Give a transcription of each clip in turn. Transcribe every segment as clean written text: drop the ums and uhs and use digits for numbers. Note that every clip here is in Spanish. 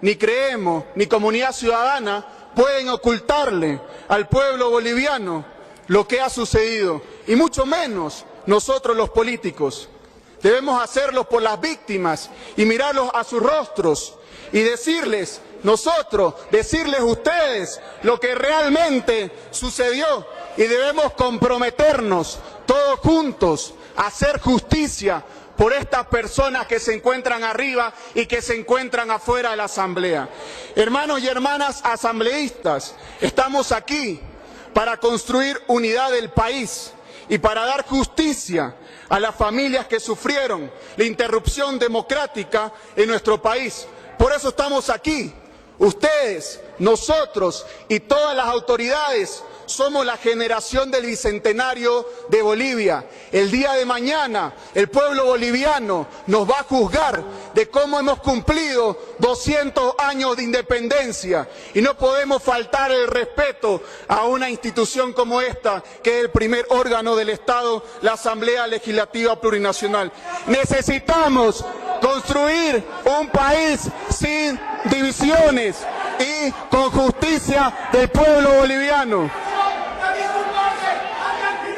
ni creemos, ni comunidad ciudadana pueden ocultarle al pueblo boliviano lo que ha sucedido, y mucho menos nosotros los políticos. Debemos hacerlo por las víctimas y mirarlos a sus rostros y decirles decirles ustedes lo que realmente sucedió, y debemos comprometernos todos juntos a hacer justicia por estas personas que se encuentran arriba y que se encuentran afuera de la Asamblea. Hermanos y hermanas asambleístas, estamos aquí para construir unidad del país y para dar justicia a las familias que sufrieron la interrupción democrática en nuestro país. Por eso estamos aquí. Ustedes, nosotros y todas las autoridades somos la generación del Bicentenario de Bolivia. El día de mañana el pueblo boliviano nos va a juzgar de cómo hemos cumplido 200 años de independencia, y no podemos faltar el respeto a una institución como esta, que es el primer órgano del Estado, la Asamblea Legislativa Plurinacional. Necesitamos construir un país sin divisiones y con justicia del pueblo boliviano.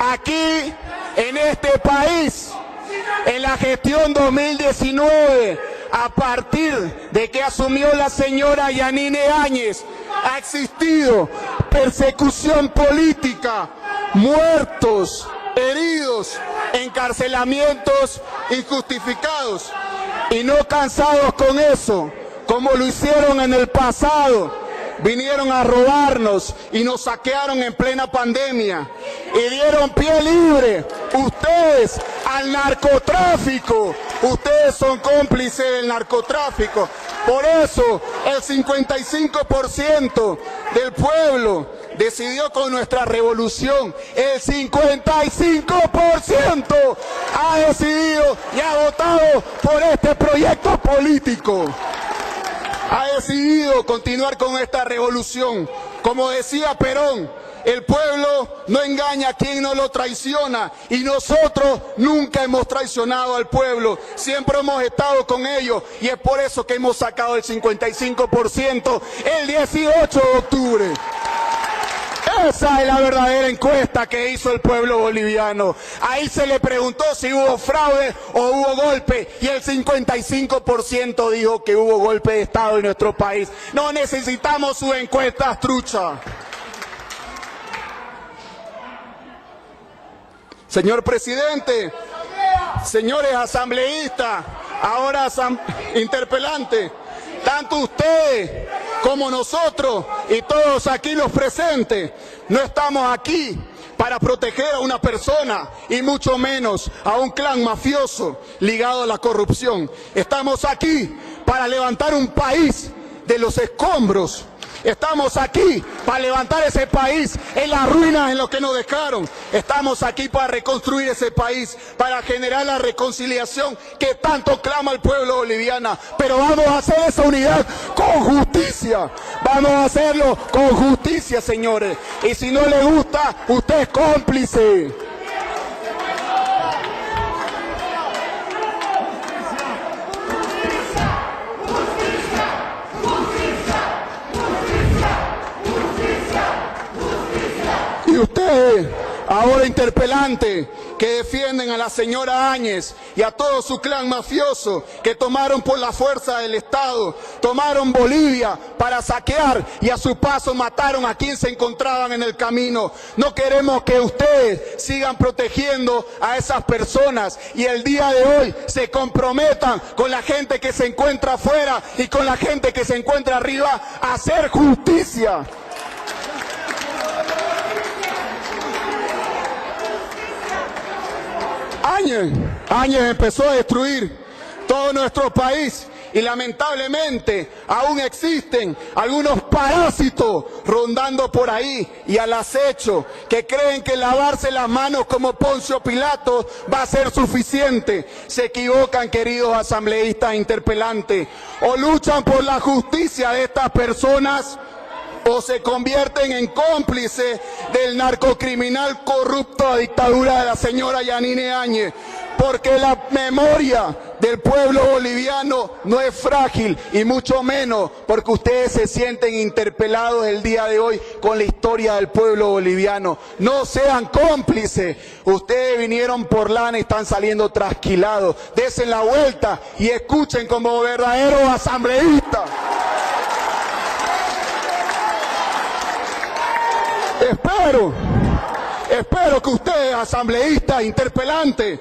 Aquí, en este país, en la gestión 2019, a partir de que asumió la señora Yanine Áñez, ha existido persecución política, muertos, heridos, encarcelamientos injustificados. Y no cansados con eso, como lo hicieron en el pasado, vinieron a robarnos y nos saquearon en plena pandemia y dieron pie libre ustedes al narcotráfico. Ustedes son cómplices del narcotráfico. Por eso el 55% del pueblo decidió con nuestra revolución. El 55% ha decidido y ha votado por este proyecto político. Ha decidido continuar con esta revolución. Como decía Perón, el pueblo no engaña a quien no lo traiciona, y nosotros nunca hemos traicionado al pueblo, siempre hemos estado con ellos, y es por eso que hemos sacado el 55% el 18 de octubre. Esa es la verdadera encuesta que hizo el pueblo boliviano. Ahí se le preguntó si hubo fraude o hubo golpe, y el 55% dijo que hubo golpe de Estado en nuestro país. No necesitamos sus encuestas truchas. Señor presidente, señores asambleístas, ahora interpelantes, tanto ustedes como nosotros y todos aquí los presentes, no estamos aquí para proteger a una persona y mucho menos a un clan mafioso ligado a la corrupción. Estamos aquí para levantar un país de los escombros. Estamos aquí para levantar ese país en las ruinas en lo que nos dejaron. Estamos aquí para reconstruir ese país, para generar la reconciliación que tanto clama el pueblo boliviano. Pero vamos a hacer esa unidad con justicia. Vamos a hacerlo con justicia, señores. Y si no le gusta, usted es cómplice. Y ustedes, ahora interpelantes, que defienden a la señora Áñez y a todo su clan mafioso, que tomaron por la fuerza del Estado, tomaron Bolivia para saquear y a su paso mataron a quien se encontraban en el camino. No queremos que ustedes sigan protegiendo a esas personas, y el día de hoy se comprometan con la gente que se encuentra afuera y con la gente que se encuentra arriba a hacer justicia. Áñez empezó a destruir todo nuestro país, y lamentablemente aún existen algunos parásitos rondando por ahí y al acecho, que creen que lavarse las manos como Poncio Pilato va a ser suficiente. Se equivocan, queridos asambleístas interpelantes. O luchan por la justicia de estas personas, o se convierten en cómplices del narcocriminal corrupto a dictadura de la señora Yanine Áñez. porque la memoria del pueblo boliviano no es frágil, y mucho menos porque ustedes se sienten interpelados el día de hoy con la historia del pueblo boliviano. No sean cómplices. Ustedes vinieron por lana y están saliendo trasquilados. Desen la vuelta y escuchen como verdaderos asambleístas. Espero que ustedes, asambleístas, interpelantes,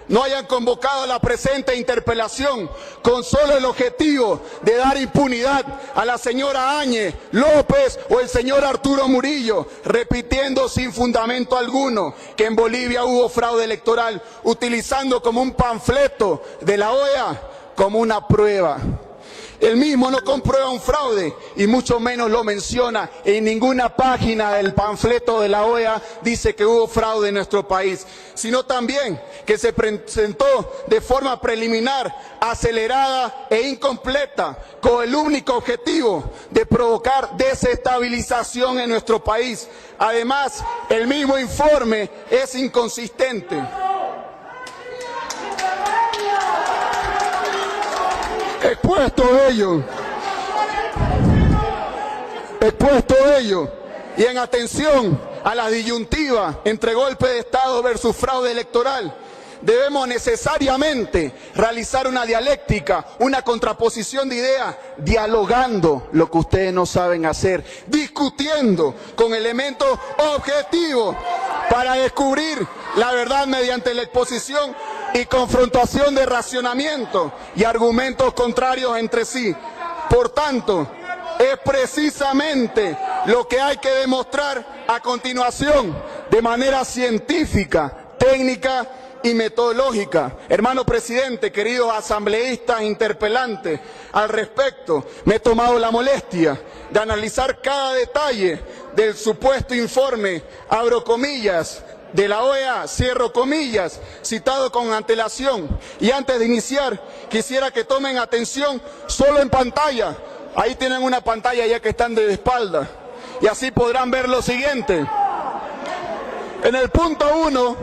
no hayan convocado la presente interpelación con solo el objetivo de dar impunidad a la señora Áñez López o el señor Arturo Murillo, repitiendo sin fundamento alguno que en Bolivia hubo fraude electoral, utilizando como un panfleto de la OEA como una prueba. El mismo no comprueba un fraude y mucho menos lo menciona. En ninguna página del panfleto de la OEA dice que hubo fraude en nuestro país, sino también que se presentó de forma preliminar, acelerada e incompleta, con el único objetivo de provocar desestabilización en nuestro país. Además, el mismo informe es inconsistente. Expuesto ello, y en atención a la disyuntiva entre golpe de Estado versus fraude electoral, debemos necesariamente realizar una dialéctica, una contraposición de ideas, dialogando lo que ustedes no saben hacer, discutiendo con elementos objetivos para descubrir la verdad mediante la exposición y confrontación de racionamientos y argumentos contrarios entre sí. Por tanto, es precisamente lo que hay que demostrar a continuación de manera científica, técnica y metodológica. Hermano presidente, queridos asambleístas interpelantes, al respecto me he tomado la molestia de analizar cada detalle del supuesto informe, abro comillas, de la OEA, cierro comillas, citado con antelación. Y antes de iniciar, quisiera que tomen atención solo en pantalla. Ahí tienen una pantalla ya que están de espalda, y así podrán ver lo siguiente. En el punto 1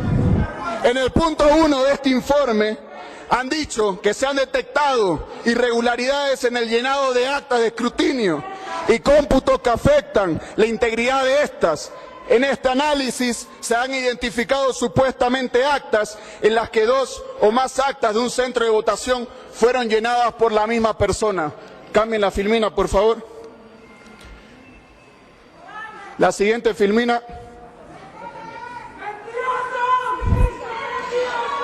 de este informe han dicho que se han detectado irregularidades en el llenado de actas de escrutinio y cómputos que afectan la integridad de estas. En este análisis se han identificado supuestamente actas en las que 2 o más actas de un centro de votación fueron llenadas por la misma persona. Cambien la filmina, por favor. La siguiente filmina.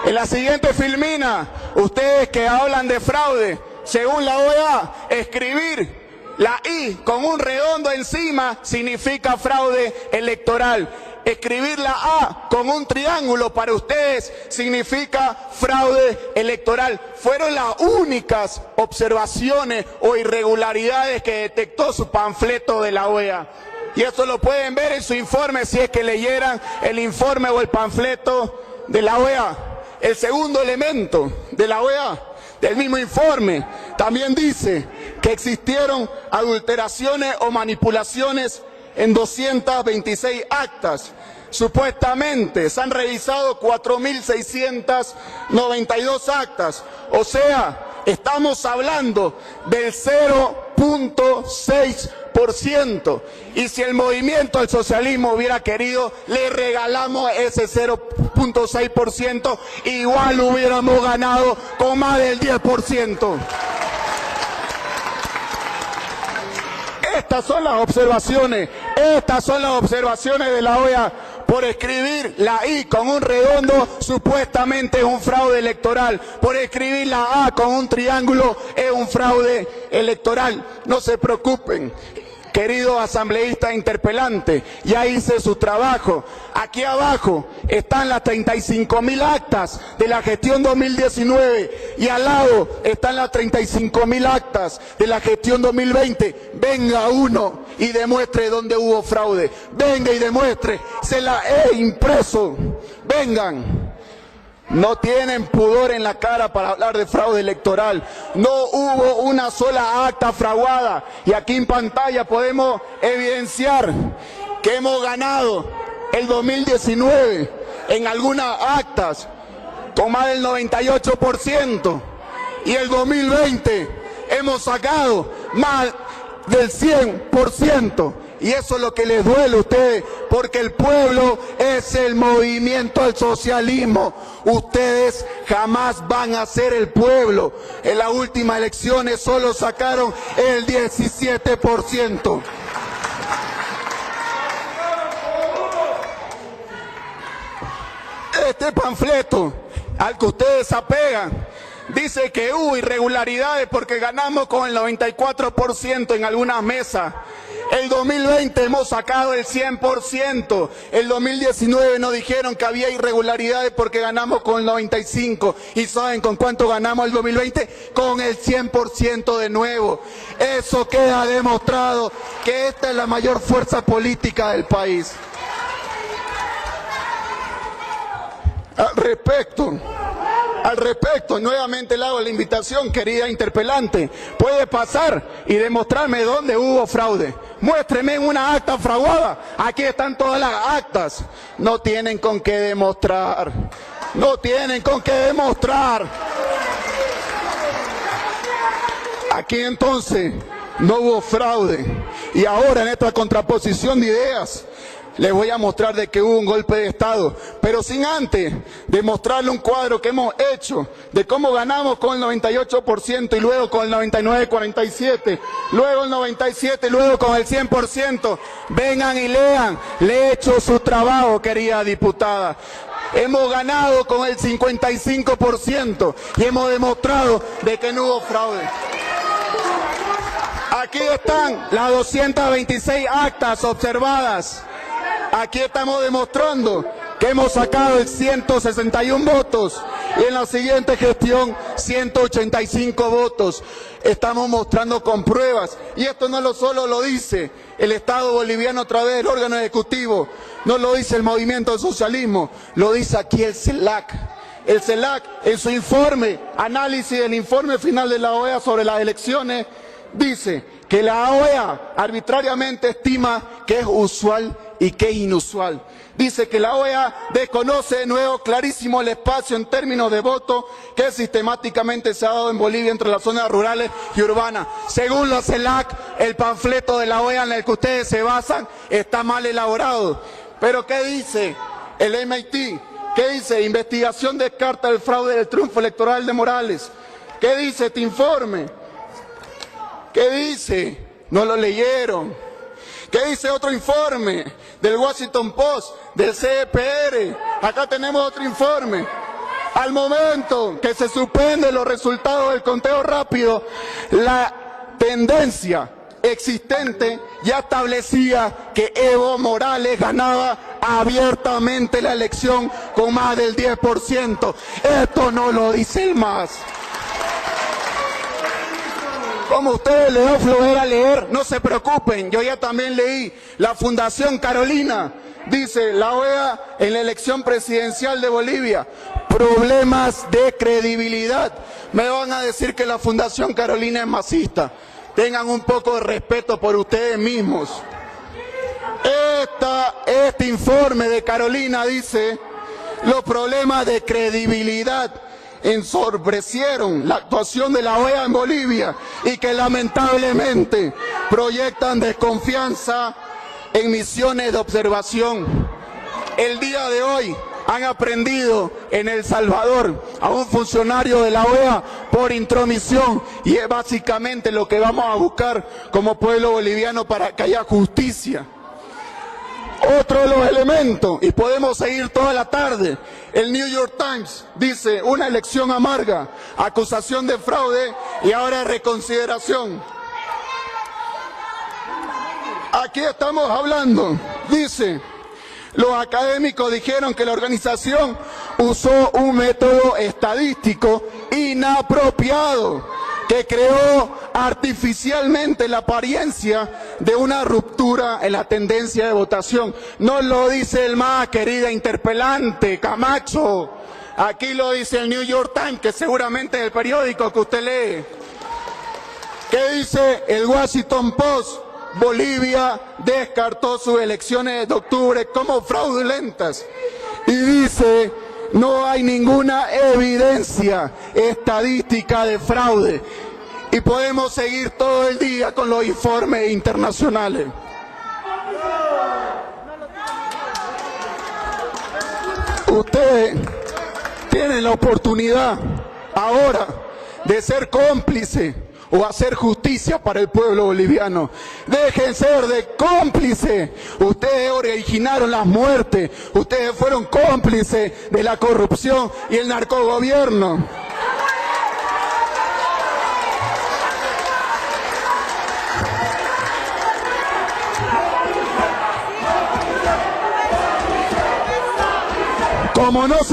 En la siguiente filmina, ustedes que hablan de fraude, según la OEA, escribir la I con un redondo encima significa fraude electoral. Escribir la A con un triángulo para ustedes significa fraude electoral. Fueron las únicas observaciones o irregularidades que detectó su panfleto de la OEA. Y eso lo pueden ver en su informe si es que leyeran el informe o el panfleto de la OEA. El segundo elemento de la OEA, del mismo informe, también dice que existieron adulteraciones o manipulaciones en 226 actas. Supuestamente se han revisado 4.692 actas. O sea, estamos hablando del 0.6%. Y si el movimiento al socialismo hubiera querido, le regalamos ese 0.6%, igual hubiéramos ganado con más del 10%. Estas son las observaciones de la OEA. Por escribir la I con un redondo, supuestamente es un fraude electoral. Por escribir la A con un triángulo, es un fraude electoral. No se preocupen, queridos asambleístas interpelantes, ya hice su trabajo. Aquí abajo están las 35.000 actas de la gestión 2019 y al lado están las 35.000 actas de la gestión 2020. Venga uno y demuestre dónde hubo fraude. Venga y demuestre, se la he impreso. Vengan. No tienen pudor en la cara para hablar de fraude electoral. No hubo una sola acta fraguada. Y aquí en pantalla podemos evidenciar que hemos ganado el 2019 en algunas actas con más del 98%. Y el 2020 hemos sacado más del 100%. Y eso es lo que les duele a ustedes, porque el pueblo es el movimiento al socialismo. Ustedes jamás van a ser el pueblo. En las últimas elecciones solo sacaron el 17%. Este panfleto al que ustedes se apegan dice que hubo irregularidades porque ganamos con el 94% en algunas mesas. El 2020 hemos sacado el 100%. El 2019 nos dijeron que había irregularidades porque ganamos con el 95%. ¿Y saben con cuánto ganamos el 2020? Con el 100% de nuevo. Eso queda demostrado que esta es la mayor fuerza política del país. Al respecto, nuevamente le hago la invitación, querida interpelante. Puede pasar y demostrarme dónde hubo fraude. Muéstreme una acta fraudada. Aquí están todas las actas. No tienen con qué demostrar. No tienen con qué demostrar. Aquí entonces no hubo fraude. Y ahora en esta contraposición de ideas les voy a mostrar de que hubo un golpe de Estado, pero sin antes demostrarle un cuadro que hemos hecho de cómo ganamos con el 98% y luego con el 99,47%, luego el 97%, luego con el 100%. Vengan y lean, le he hecho su trabajo, querida diputada. Hemos ganado con el 55% y hemos demostrado de que no hubo fraude. Aquí están las 226 actas observadas. Aquí estamos demostrando que hemos sacado el 161 votos y en la siguiente gestión 185 votos. Estamos mostrando con pruebas y esto no solo lo dice el Estado boliviano a través del órgano ejecutivo, no lo dice el movimiento del socialismo, lo dice aquí el CELAC. El CELAC en su informe, análisis del informe final de la OEA sobre las elecciones, dice que la OEA arbitrariamente estima que es usual y que es inusual. Dice que la OEA desconoce de nuevo clarísimo el espacio en términos de voto que sistemáticamente se ha dado en Bolivia entre las zonas rurales y urbanas. Según la CELAC, el panfleto de la OEA en el que ustedes se basan está mal elaborado. Pero ¿qué dice el MIT? ¿Qué dice? Investigación descarta el fraude del triunfo electoral de Morales. ¿Qué dice este informe? ¿Qué dice? No lo leyeron. ¿Qué dice otro informe del Washington Post, del CEPR? Acá tenemos otro informe. Al momento que se suspenden los resultados del conteo rápido, la tendencia existente ya establecía que Evo Morales ganaba abiertamente la elección con más del 10%. Esto no lo dice el MAS. Como ustedes les da flojera leer, no se preocupen, yo ya también leí. La Fundación Carolina dice, la OEA en la elección presidencial de Bolivia, problemas de credibilidad. Me van a decir que la Fundación Carolina es masista. Tengan un poco de respeto por ustedes mismos. Este informe de Carolina dice, los problemas de credibilidad ensombrecieron la actuación de la OEA en Bolivia y que lamentablemente proyectan desconfianza en misiones de observación. El día de hoy han aprendido en El Salvador a un funcionario de la OEA por intromisión y es básicamente lo que vamos a buscar como pueblo boliviano para que haya justicia. Otro de los elementos, y podemos seguir toda la tarde, el New York Times dice una elección amarga, acusación de fraude y ahora reconsideración. Aquí estamos hablando, dice, los académicos dijeron que la organización usó un método estadístico inapropiado que creó artificialmente la apariencia de una ruptura en la tendencia de votación. No lo dice el MAS, querida interpelante, Camacho. Aquí lo dice el New York Times, que seguramente es el periódico que usted lee. ¿Qué dice el Washington Post? Bolivia descartó sus elecciones de octubre como fraudulentas. Y dice no hay ninguna evidencia estadística de fraude. Y podemos seguir todo el día con los informes internacionales. Ustedes tienen la oportunidad ahora de ser cómplices o hacer justicia para el pueblo boliviano. Dejen ser de cómplices. Ustedes originaron las muertes. Ustedes fueron cómplices de la corrupción y el narcogobierno. Como no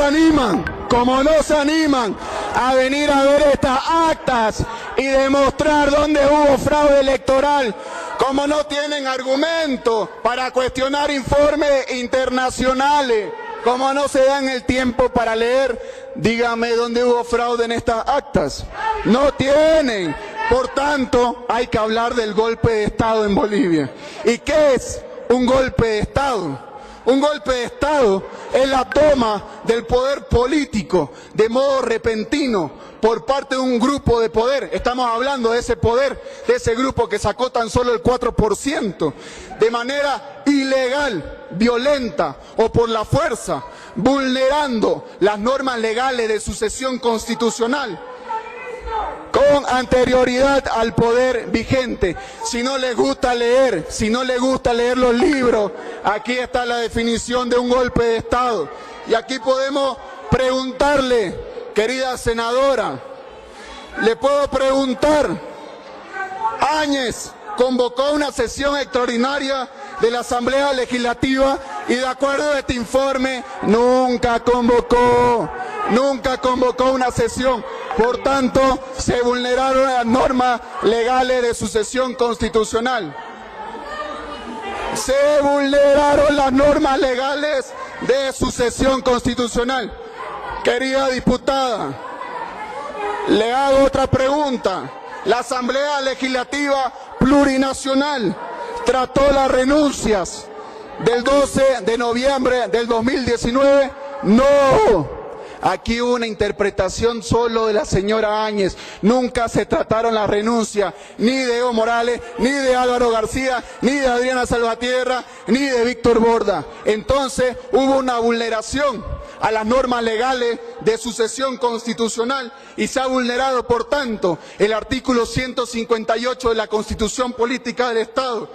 se animan a venir a ver estas actas y demostrar dónde hubo fraude electoral, como no tienen argumentos para cuestionar informes internacionales, como no se dan el tiempo para leer, dígame dónde hubo fraude en estas actas. No tienen. Por tanto, hay que hablar del golpe de Estado en Bolivia. ¿Y qué es un golpe de Estado? Un golpe de Estado es la toma del poder político de modo repentino por parte de un grupo de poder. Estamos hablando de ese poder, de ese grupo que sacó tan solo el 4%, de manera ilegal, violenta o por la fuerza, vulnerando las normas legales de sucesión constitucional con anterioridad al poder vigente. Si no les gusta leer, los libros, aquí está la definición de un golpe de Estado. Y aquí podemos preguntarle, querida senadora, le puedo preguntar, Áñez convocó una sesión extraordinaria de la Asamblea Legislativa y de acuerdo a este informe nunca convocó una sesión. Por tanto, se vulneraron las normas legales de sucesión constitucional. Se vulneraron las normas legales de sucesión constitucional. Querida diputada, le hago otra pregunta. La Asamblea Legislativa Plurinacional trató las renuncias del 12 de noviembre del 2019. No. Aquí hubo una interpretación solo de la señora Áñez. Nunca se trataron las renuncias ni de Evo Morales, ni de Álvaro García, ni de Adriana Salvatierra, ni de Víctor Borda. Entonces hubo una vulneración a las normas legales de sucesión constitucional y se ha vulnerado, por tanto, el artículo 158 de la Constitución Política del Estado.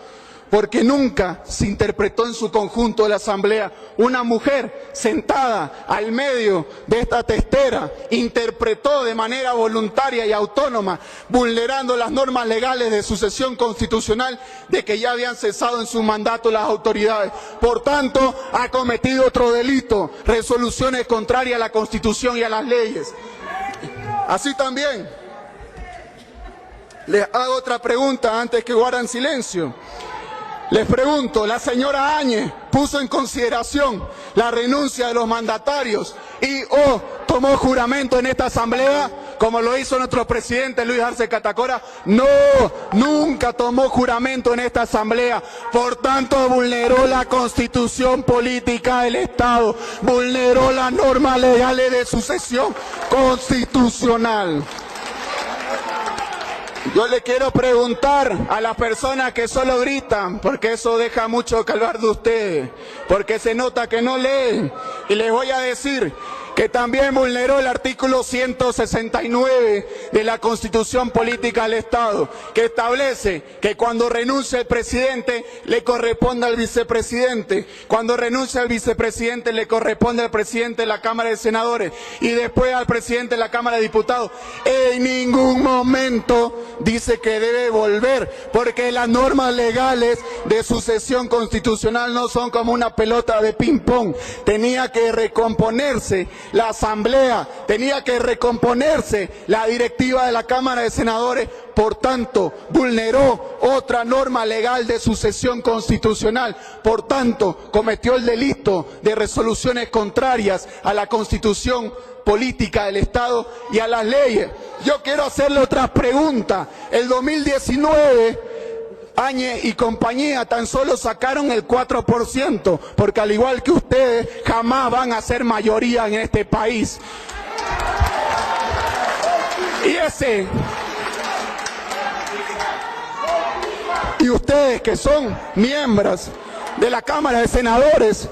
Porque nunca se interpretó en su conjunto de la Asamblea. Una mujer sentada al medio de esta testera interpretó de manera voluntaria y autónoma, vulnerando las normas legales de sucesión constitucional de que ya habían cesado en su mandato las autoridades. Por tanto, ha cometido otro delito, resoluciones contrarias a la Constitución y a las leyes. Así también, les hago otra pregunta antes que guarden silencio. Les pregunto, la señora Áñez puso en consideración la renuncia de los mandatarios y tomó juramento en esta asamblea, como lo hizo nuestro presidente Luis Arce Catacora. No, nunca tomó juramento en esta asamblea. Por tanto, vulneró la Constitución Política del Estado, vulneró las normas legales de sucesión constitucional. Yo le quiero preguntar a las personas que solo gritan, porque eso deja mucho que hablar de ustedes, porque se nota que no leen, y les voy a decir que también vulneró el artículo 169 de la Constitución Política del Estado, que establece que cuando renuncia el presidente le corresponde al vicepresidente, cuando renuncia el vicepresidente le corresponde al presidente de la Cámara de Senadores y después al presidente de la Cámara de Diputados. En ningún momento dice que debe volver, porque las normas legales de sucesión constitucional no son como una pelota de ping-pong. Tenía que recomponerse la Asamblea, tenía que recomponerse la directiva de la Cámara de Senadores. Por tanto, vulneró otra norma legal de sucesión constitucional. Por tanto, cometió el delito de resoluciones contrarias a la Constitución Política del Estado y a las leyes. Yo quiero hacerle otra pregunta. El 2019 Áñez y compañía tan solo sacaron el 4%, porque al igual que ustedes, jamás van a ser mayoría en este país. Y ustedes que son miembros de la Cámara de Senadores,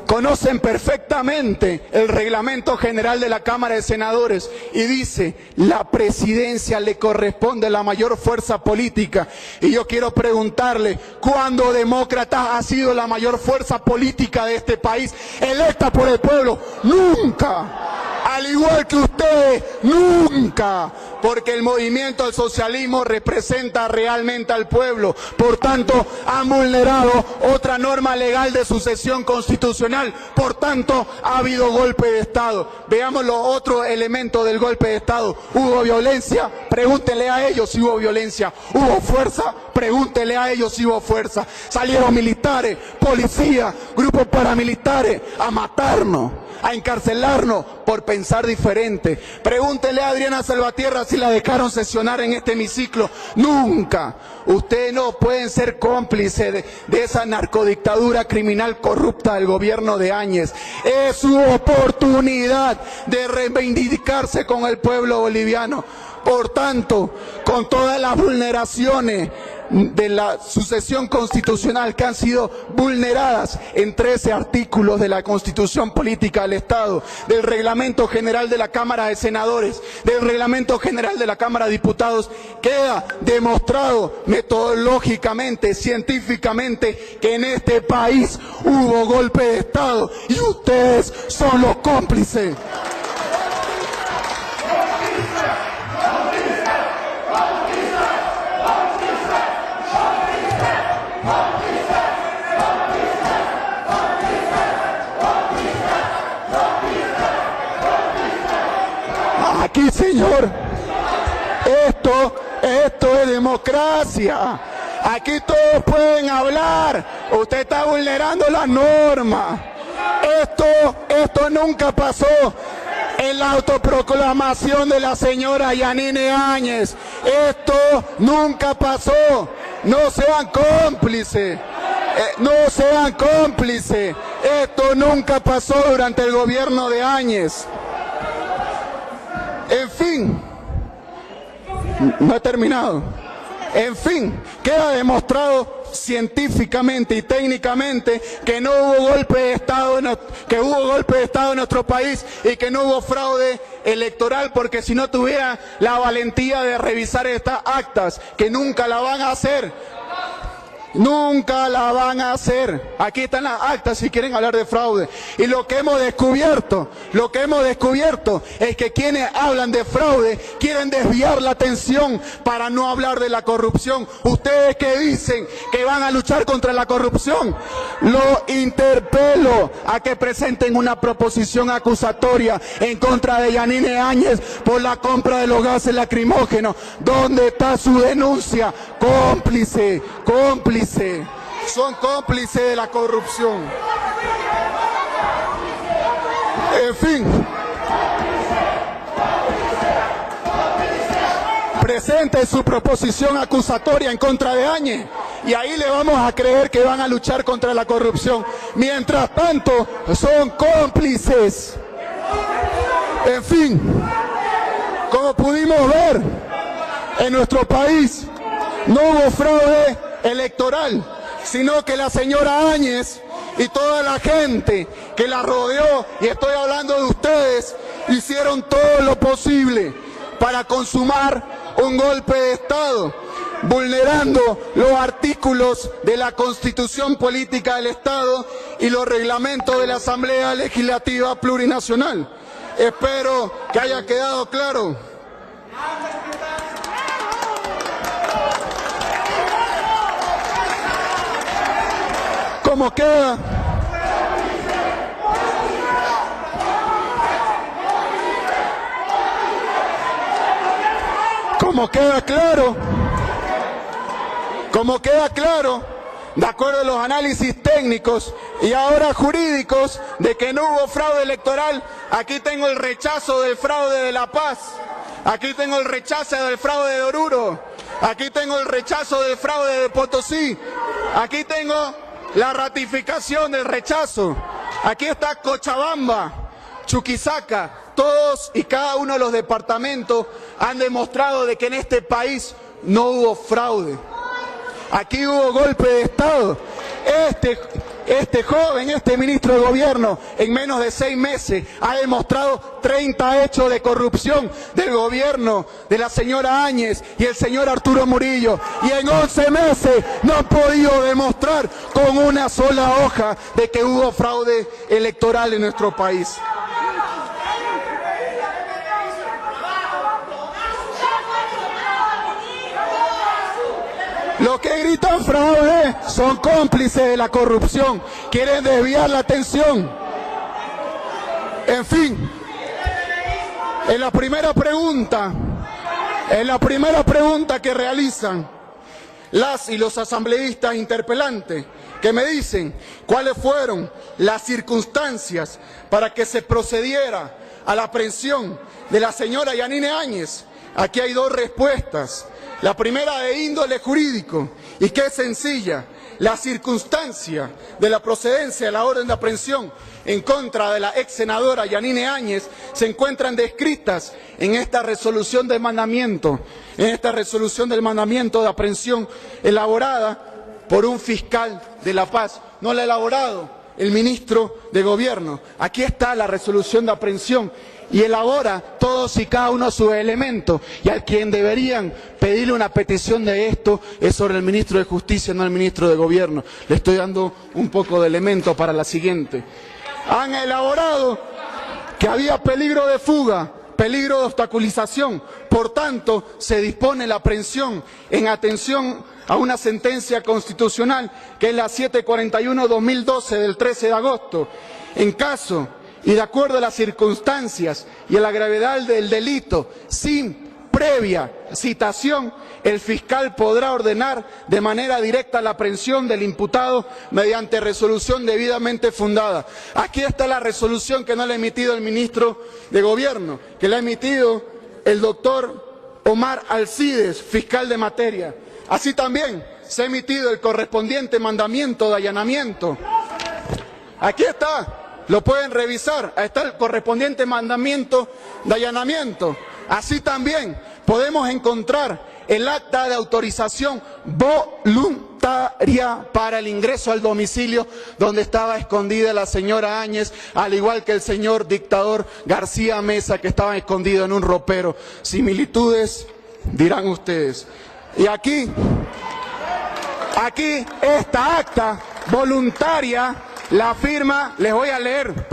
conocen perfectamente el reglamento general de la Cámara de Senadores y dice, la presidencia le corresponde a la mayor fuerza política. Y yo quiero preguntarle, ¿cuándo Demócratas ha sido la mayor fuerza política de este país, electa por el pueblo? ¡Nunca! Al igual que ustedes, nunca, porque el movimiento al socialismo representa realmente al pueblo. Por tanto, han vulnerado otra norma legal de sucesión constitucional. Por tanto, ha habido golpe de Estado. Veamos los otros elementos del golpe de Estado. ¿Hubo violencia? Pregúntenle a ellos si hubo violencia. ¿Hubo fuerza? Pregúntenle a ellos si hubo fuerza. Salieron militares, policías, grupos paramilitares a matarnos, a encarcelarnos por pensar diferente. Pregúntele a Adriana Salvatierra si la dejaron sesionar en este hemiciclo. Nunca. Ustedes no pueden ser cómplices de esa narcodictadura criminal corrupta del gobierno de Áñez. Es su oportunidad de reivindicarse con el pueblo boliviano. Por tanto, con todas las vulneraciones de la sucesión constitucional que han sido vulneradas en 13 artículos de la Constitución Política del Estado, del Reglamento General de la Cámara de Senadores, del Reglamento General de la Cámara de Diputados, queda demostrado metodológicamente, científicamente, que en este país hubo golpe de Estado y ustedes son los cómplices. Aquí, señor, esto es democracia. Aquí todos pueden hablar. Usted está vulnerando las normas. Esto nunca pasó en la autoproclamación de la señora Yanine Áñez. Esto nunca pasó. No sean cómplices. No sean cómplices. Esto nunca pasó durante el gobierno de Áñez. En fin, no he terminado. En fin, queda demostrado científicamente y técnicamente que no hubo golpe de Estado, que hubo golpe de Estado en nuestro país y que no hubo fraude electoral, porque si no tuvieran la valentía de revisar estas actas, que nunca la van a hacer. Nunca la van a hacer. Aquí están las actas si quieren hablar de fraude. Y lo que hemos descubierto es que quienes hablan de fraude quieren desviar la atención para no hablar de la corrupción. Ustedes que dicen que van a luchar contra la corrupción, lo interpelo a que presenten una proposición acusatoria en contra de Yanine Áñez por la compra de los gases lacrimógenos. ¿Dónde está su denuncia? Cómplice. Son cómplices de la corrupción. En fin, presente su proposición acusatoria en contra de Áñez y ahí le vamos a creer que van a luchar contra la corrupción. Mientras tanto, son cómplices. En fin, como pudimos ver, en nuestro país no hubo fraude electoral, sino que la señora Áñez y toda la gente que la rodeó, y estoy hablando de ustedes, hicieron todo lo posible para consumar un golpe de Estado, vulnerando los artículos de la Constitución Política del Estado y los reglamentos de la Asamblea Legislativa Plurinacional. Espero que haya quedado claro. ¿Cómo queda? Como queda claro, de acuerdo a los análisis técnicos y ahora jurídicos de que no hubo fraude electoral, aquí tengo el rechazo del fraude de La Paz, aquí tengo el rechazo del fraude de Oruro, Aquí tengo el rechazo del fraude de Potosí. Aquí tengo la ratificación del rechazo. Aquí está Cochabamba, Chuquisaca. Todos y cada uno de los departamentos han demostrado de que en este país no hubo fraude. Aquí hubo golpe de Estado. Este joven, este ministro de gobierno, en menos de 6 meses ha demostrado 30 hechos de corrupción del gobierno de la señora Áñez y el señor Arturo Murillo. Y en 11 meses no han podido demostrar con una sola hoja de que hubo fraude electoral en nuestro país. Los que gritan fraude son cómplices de la corrupción, quieren desviar la atención. En fin, en la primera pregunta que realizan las y los asambleístas interpelantes, que me dicen cuáles fueron las circunstancias para que se procediera a la aprehensión de la señora Yanine Áñez, aquí hay 2 respuestas. La primera de índole jurídico, y que es sencilla. La circunstancia de la procedencia de la orden de aprehensión en contra de la ex senadora Yanine Áñez se encuentran descritas en esta resolución de mandamiento, de aprehensión elaborada por un fiscal de La Paz. No la ha elaborado el ministro de Gobierno. Aquí está la resolución de aprehensión y elabora todos y cada uno de sus elementos, y al quien deberían pedirle una petición de esto es sobre el ministro de Justicia, no el ministro de Gobierno. Le estoy dando un poco de elementos para la siguiente. Han elaborado que había peligro de fuga, peligro de obstaculización, por tanto se dispone la aprehensión en atención a una sentencia constitucional que es la 741/2012 del 13 de agosto. En caso y de acuerdo a las circunstancias y a la gravedad del delito, sin previa citación, el fiscal podrá ordenar de manera directa la aprehensión del imputado mediante resolución debidamente fundada. Aquí está la resolución que no la ha emitido el ministro de Gobierno, que la ha emitido el doctor Omar Alcides, fiscal de materia. Así también se ha emitido el correspondiente mandamiento de allanamiento. Aquí está. Lo pueden revisar, ahí está el correspondiente mandamiento de allanamiento. Así también podemos encontrar el acta de autorización voluntaria para el ingreso al domicilio donde estaba escondida la señora Áñez, al igual que el señor dictador García Mesa, que estaba escondido en un ropero. Similitudes, dirán ustedes. Y aquí esta acta voluntaria la firma, les voy a leer,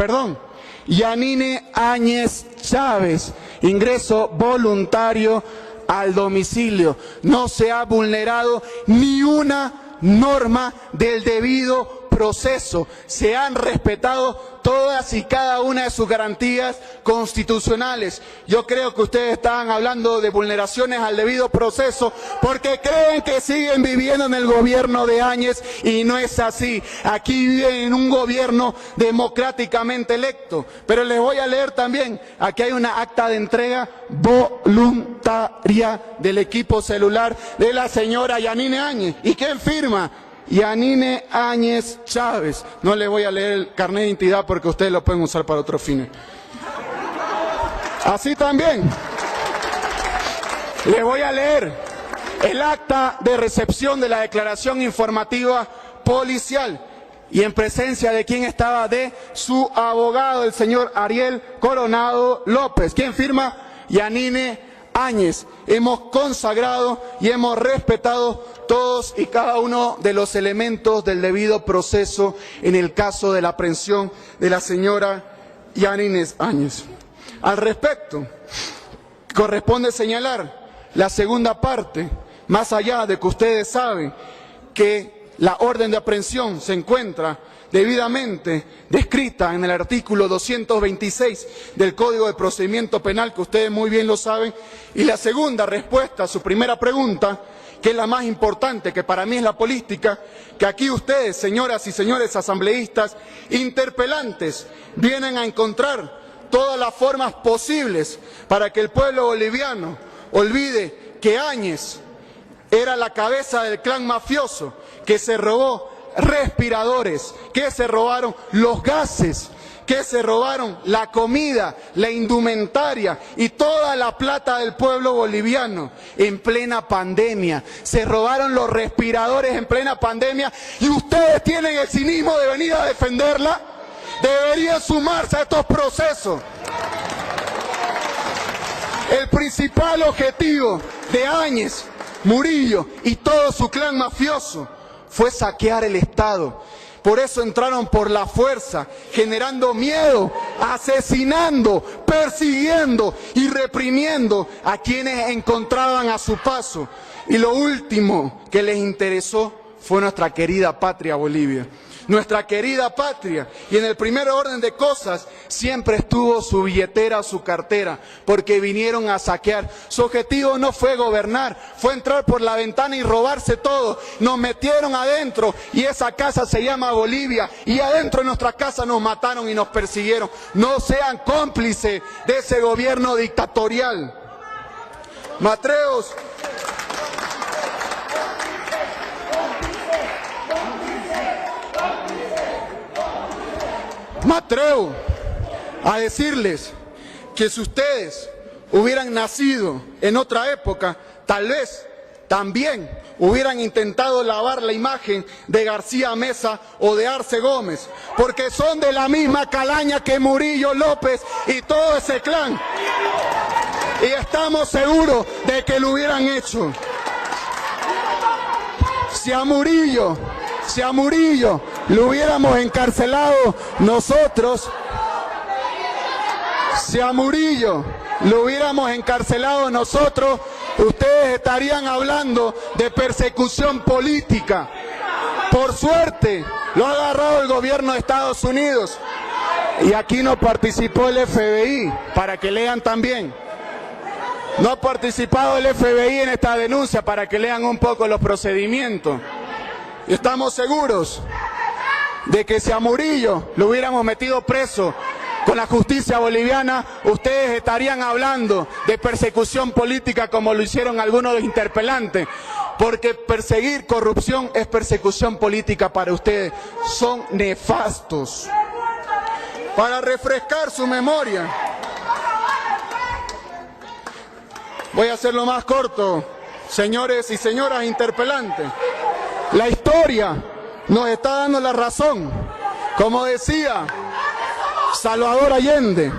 Yanine Áñez Chávez, ingreso voluntario al domicilio. No se ha vulnerado ni una norma del debido proceso. Se han respetado todas y cada una de sus garantías constitucionales. Yo creo que ustedes estaban hablando de vulneraciones al debido proceso porque creen que siguen viviendo en el gobierno de Áñez y no es así. Aquí viven en un gobierno democráticamente electo. Pero les voy a leer también, aquí hay una acta de entrega voluntaria del equipo celular de la señora Yanine Áñez. ¿Y quién firma? Yanine Áñez Chávez. No les voy a leer el carnet de identidad porque ustedes lo pueden usar para otros fines. Así también les voy a leer el acta de recepción de la declaración informativa policial y en presencia de quien estaba, de su abogado, el señor Ariel Coronado López. ¿Quién firma? Yanine Áñez. Hemos consagrado y hemos respetado todos y cada uno de los elementos del debido proceso en el caso de la aprehensión de la señora Yanine Áñez. Al respecto, corresponde señalar la segunda parte, más allá de que ustedes saben que la orden de aprehensión se encuentra debidamente descrita en el artículo 226 del Código de Procedimiento Penal, que ustedes muy bien lo saben, y la segunda respuesta a su primera pregunta, que es la más importante, que para mí es la política, que aquí ustedes, señoras y señores asambleístas, interpelantes, vienen a encontrar todas las formas posibles para que el pueblo boliviano olvide que Áñez era la cabeza del clan mafioso que se robó respiradores, que se robaron los gases, que se robaron la comida, la indumentaria y toda la plata del pueblo boliviano en plena pandemia. Se robaron los respiradores en plena pandemia y ustedes tienen el cinismo de venir a defenderla. Deberían sumarse a estos procesos. El principal objetivo de Áñez, Murillo y todo su clan mafioso fue saquear el Estado. Por eso entraron por la fuerza, generando miedo, asesinando, persiguiendo y reprimiendo a quienes encontraban a su paso. Y lo último que les interesó fue nuestra querida patria Bolivia. Nuestra querida patria, y en el primer orden de cosas siempre estuvo su billetera, su cartera, porque vinieron a saquear. Su objetivo no fue gobernar, fue entrar por la ventana y robarse todo. Nos metieron adentro y esa casa se llama Bolivia, y adentro de nuestra casa nos mataron y nos persiguieron. No sean cómplices de ese gobierno dictatorial. Matreos. Me atrevo a decirles que si ustedes hubieran nacido en otra época, tal vez también hubieran intentado lavar la imagen de García Meza o de Arce Gómez, porque son de la misma calaña que Murillo López y todo ese clan. Y estamos seguros de que lo hubieran hecho. Si a Murillo lo hubiéramos encarcelado nosotros, ustedes estarían hablando de persecución política. Por suerte, lo ha agarrado el gobierno de Estados Unidos y aquí no participó el FBI, para que lean también. No ha participado el FBI en esta denuncia, para que lean un poco los procedimientos. Y estamos seguros de que si a Murillo lo hubiéramos metido preso con la justicia boliviana, ustedes estarían hablando de persecución política como lo hicieron algunos de los interpelantes, porque perseguir corrupción es persecución política para ustedes. Son nefastos. Para refrescar su memoria, voy a hacerlo más corto, señores y señoras interpelantes. La historia nos está dando la razón. Como decía Salvador Allende,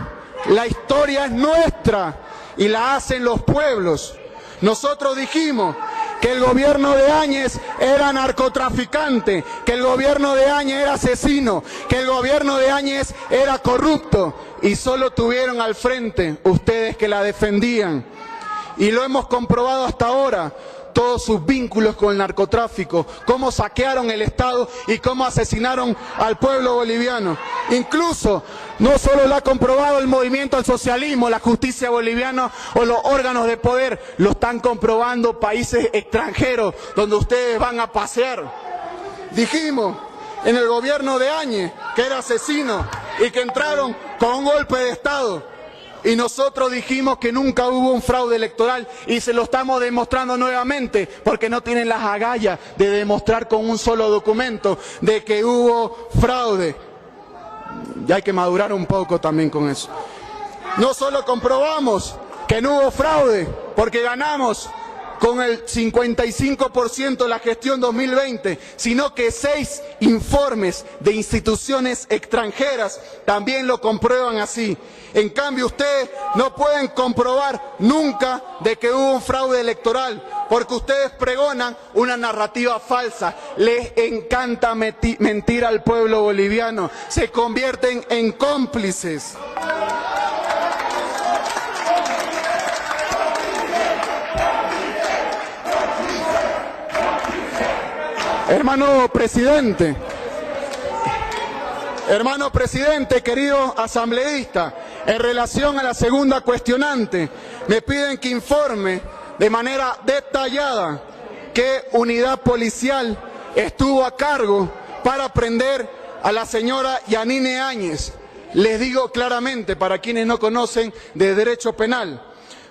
la historia es nuestra y la hacen los pueblos. Nosotros dijimos que el gobierno de Áñez era narcotraficante, que el gobierno de Áñez era asesino, que el gobierno de Áñez era corrupto, y solo tuvieron al frente ustedes que la defendían. Y lo hemos comprobado hasta ahora. Todos sus vínculos con el narcotráfico, cómo saquearon el Estado y cómo asesinaron al pueblo boliviano. Incluso, no solo lo ha comprobado el movimiento al socialismo, la justicia boliviana o los órganos de poder, lo están comprobando países extranjeros donde ustedes van a pasear. Dijimos en el gobierno de Áñez que era asesino y que entraron con un golpe de Estado. Y nosotros dijimos que nunca hubo un fraude electoral y se lo estamos demostrando nuevamente, porque no tienen las agallas de demostrar con un solo documento de que hubo fraude. Y hay que madurar un poco también con eso. No solo comprobamos que no hubo fraude, porque ganamos con el 55% de la gestión 2020, sino que 6 informes de instituciones extranjeras también lo comprueban así. En cambio, ustedes no pueden comprobar nunca de que hubo un fraude electoral, porque ustedes pregonan una narrativa falsa. Les encanta mentir al pueblo boliviano, se convierten en cómplices. Hermano presidente, querido asambleísta, en relación a la segunda cuestionante, me piden que informe de manera detallada qué unidad policial estuvo a cargo para prender a la señora Yanine Áñez. Les digo claramente, para quienes no conocen de derecho penal,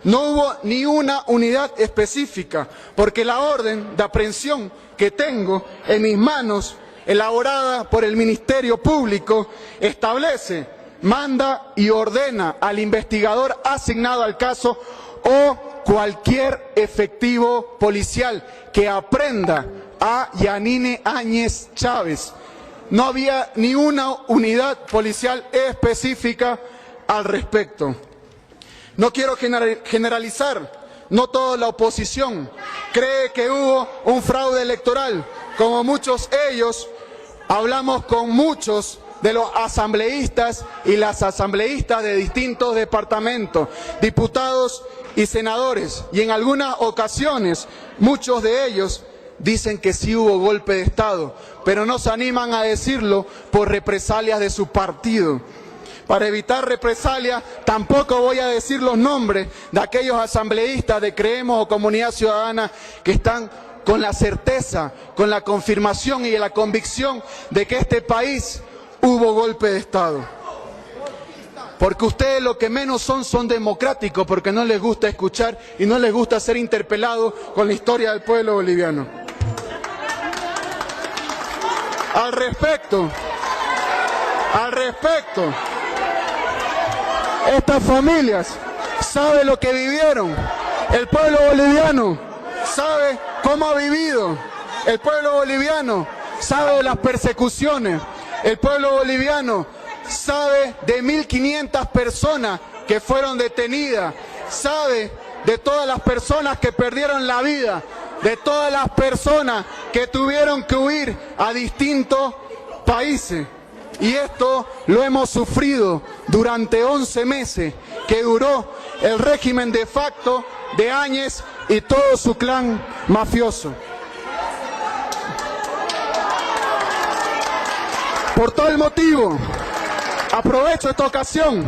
No hubo ni una unidad específica, porque la orden de aprehensión que tengo en mis manos, elaborada por el Ministerio Público, establece, manda y ordena al investigador asignado al caso o cualquier efectivo policial que aprenda a Yanine Áñez Chávez. No había ni una unidad policial específica al respecto. No quiero generalizar, no toda la oposición cree que hubo un fraude electoral. Como muchos ellos, hablamos con muchos de los asambleístas y las asambleístas de distintos departamentos, diputados y senadores, y en algunas ocasiones muchos de ellos dicen que sí hubo golpe de Estado, pero no se animan a decirlo por represalias de su partido. Para evitar represalias, tampoco voy a decir los nombres de aquellos asambleístas de Creemos o Comunidad Ciudadana que están con la certeza, con la confirmación y la convicción de que este país hubo golpe de Estado. Porque ustedes lo que menos son democráticos, porque no les gusta escuchar y no les gusta ser interpelados con la historia del pueblo boliviano. Al respecto, estas familias saben lo que vivieron, el pueblo boliviano sabe cómo ha vivido, el pueblo boliviano sabe de las persecuciones, el pueblo boliviano sabe de 1.500 personas que fueron detenidas, sabe de todas las personas que perdieron la vida, de todas las personas que tuvieron que huir a distintos países. Y esto lo hemos sufrido durante 11 meses que duró el régimen de facto de Áñez y todo su clan mafioso. Por tal motivo, aprovecho esta ocasión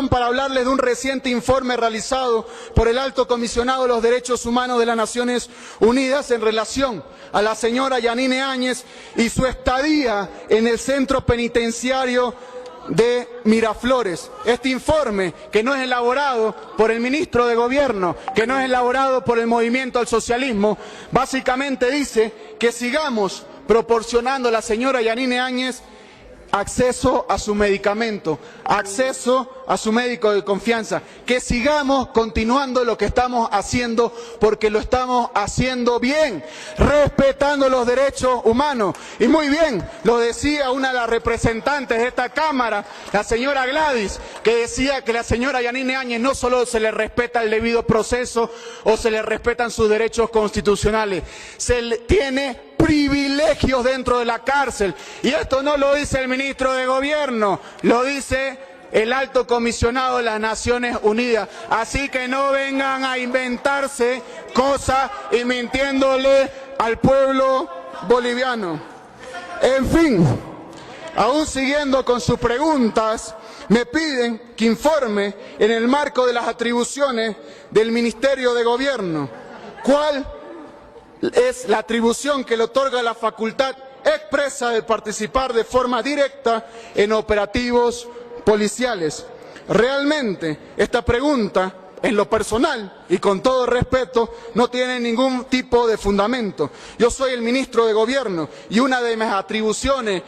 para hablarles de un reciente informe realizado por el Alto Comisionado de los Derechos Humanos de las Naciones Unidas en relación a la señora Yanine Áñez y su estadía en el centro penitenciario de Miraflores. Este informe, que no es elaborado por el ministro de Gobierno, que no es elaborado por el Movimiento al Socialismo, básicamente dice que sigamos proporcionando a la señora Yanine Áñez acceso a su medicamento, acceso a su médico de confianza, que sigamos continuando lo que estamos haciendo porque lo estamos haciendo bien, respetando los derechos humanos. Y muy bien, lo decía una de las representantes de esta Cámara, la señora Gladys, que decía que la señora Yanine Áñez no solo se le respeta el debido proceso o se le respetan sus derechos constitucionales, se le tiene privilegios dentro de la cárcel. Y esto no lo dice el ministro de Gobierno, lo dice el Alto Comisionado de las Naciones Unidas. Así que no vengan a inventarse cosas y mintiéndole al pueblo boliviano. En fin, aún siguiendo con sus preguntas, me piden que informe en el marco de las atribuciones del Ministerio de Gobierno cuál es la atribución que le otorga la facultad expresa de participar de forma directa en operativos policiales. Realmente, esta pregunta, en lo personal y con todo respeto, no tiene ningún tipo de fundamento. Yo soy el ministro de Gobierno y una de mis atribuciones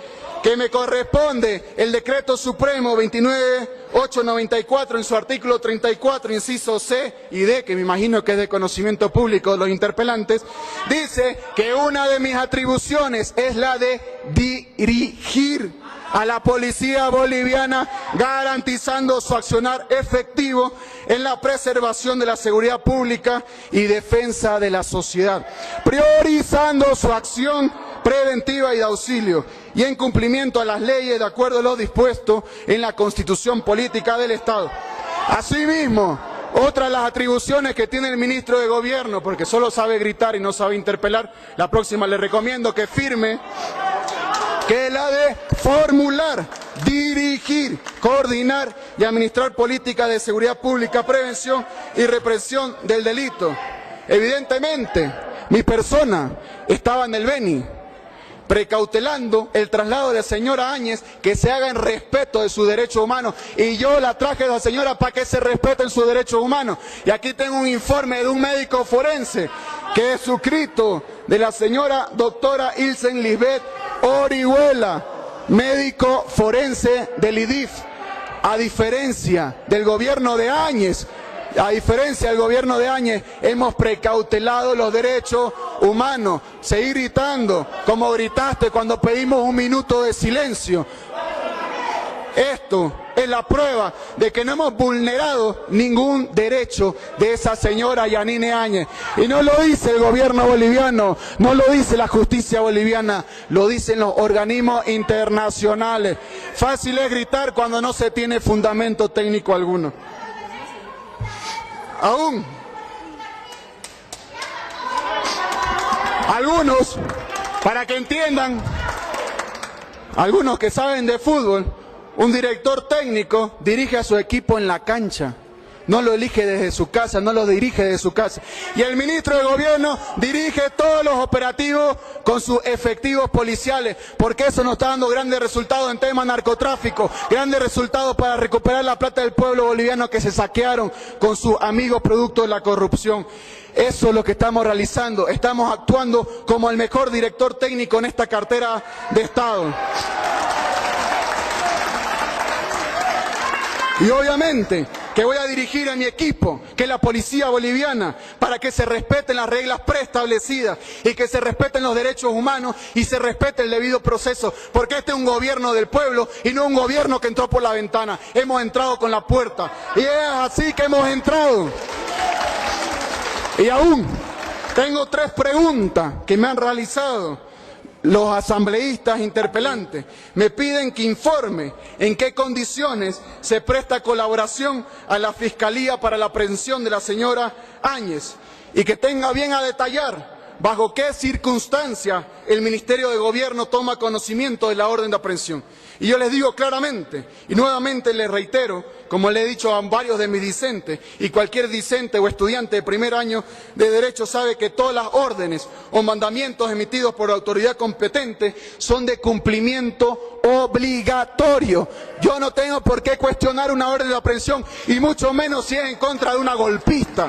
que me corresponde el Decreto Supremo 29894 en su artículo 34, inciso C y D, que me imagino que es de conocimiento público de los interpelantes, dice que una de mis atribuciones es la de dirigir a la policía boliviana, garantizando su accionar efectivo en la preservación de la seguridad pública y defensa de la sociedad, priorizando su acción preventiva y de auxilio, y en cumplimiento a las leyes de acuerdo a lo dispuesto en la Constitución Política del Estado. Asimismo, otra de las atribuciones que tiene el ministro de Gobierno, porque solo sabe gritar y no sabe interpelar, la próxima le recomiendo que firme, que es la de formular, dirigir, coordinar y administrar políticas de seguridad pública, prevención y represión del delito. Evidentemente, Mi persona estaba en el Beni, precautelando el traslado de la señora Áñez, que se haga en respeto de sus derechos humanos. Y yo la traje a la señora para que se respeten sus derechos humanos. Y aquí tengo un informe de un médico forense, que es suscrito de la señora doctora Ilsen Lisbeth Orihuela, médico forense del IDIF. A diferencia del gobierno de Áñez, hemos precautelado los derechos humanos. Seguir gritando como gritaste cuando pedimos un minuto de silencio. Esto es la prueba de que no hemos vulnerado ningún derecho de esa señora Yanine Áñez. Y no lo dice el gobierno boliviano, no lo dice la justicia boliviana, lo dicen los organismos internacionales. Fácil es gritar cuando no se tiene fundamento técnico alguno. Aún algunos, para que entiendan, algunos que saben de fútbol, un director técnico dirige a su equipo en la cancha, no lo elige desde su casa, no lo dirige desde su casa. Y el ministro de Gobierno dirige todos los operativos con sus efectivos policiales, porque eso nos está dando grandes resultados en tema narcotráfico, grandes resultados para recuperar la plata del pueblo boliviano que se saquearon con sus amigos producto de la corrupción. Eso es lo que estamos realizando, estamos actuando como el mejor director técnico en esta cartera de Estado. Y obviamente que voy a dirigir a mi equipo, que es la policía boliviana, para que se respeten las reglas preestablecidas y que se respeten los derechos humanos y se respete el debido proceso, porque este es un gobierno del pueblo y no un gobierno que entró por la ventana. Hemos entrado con la puerta y es así que hemos entrado. Y aún tengo 3 preguntas que me han realizado los asambleístas interpelantes. Me piden que informe en qué condiciones se presta colaboración a la Fiscalía para la aprehensión de la señora Áñez y que tenga bien a detallar bajo qué circunstancia el Ministerio de Gobierno toma conocimiento de la orden de aprehensión. Y yo les digo claramente, y nuevamente les reitero, como le he dicho a varios de mis discentes, y cualquier discente o estudiante de primer año de Derecho sabe que todas las órdenes o mandamientos emitidos por la autoridad competente son de cumplimiento obligatorio. Yo no tengo por qué cuestionar una orden de aprehensión, y mucho menos si es en contra de una golpista.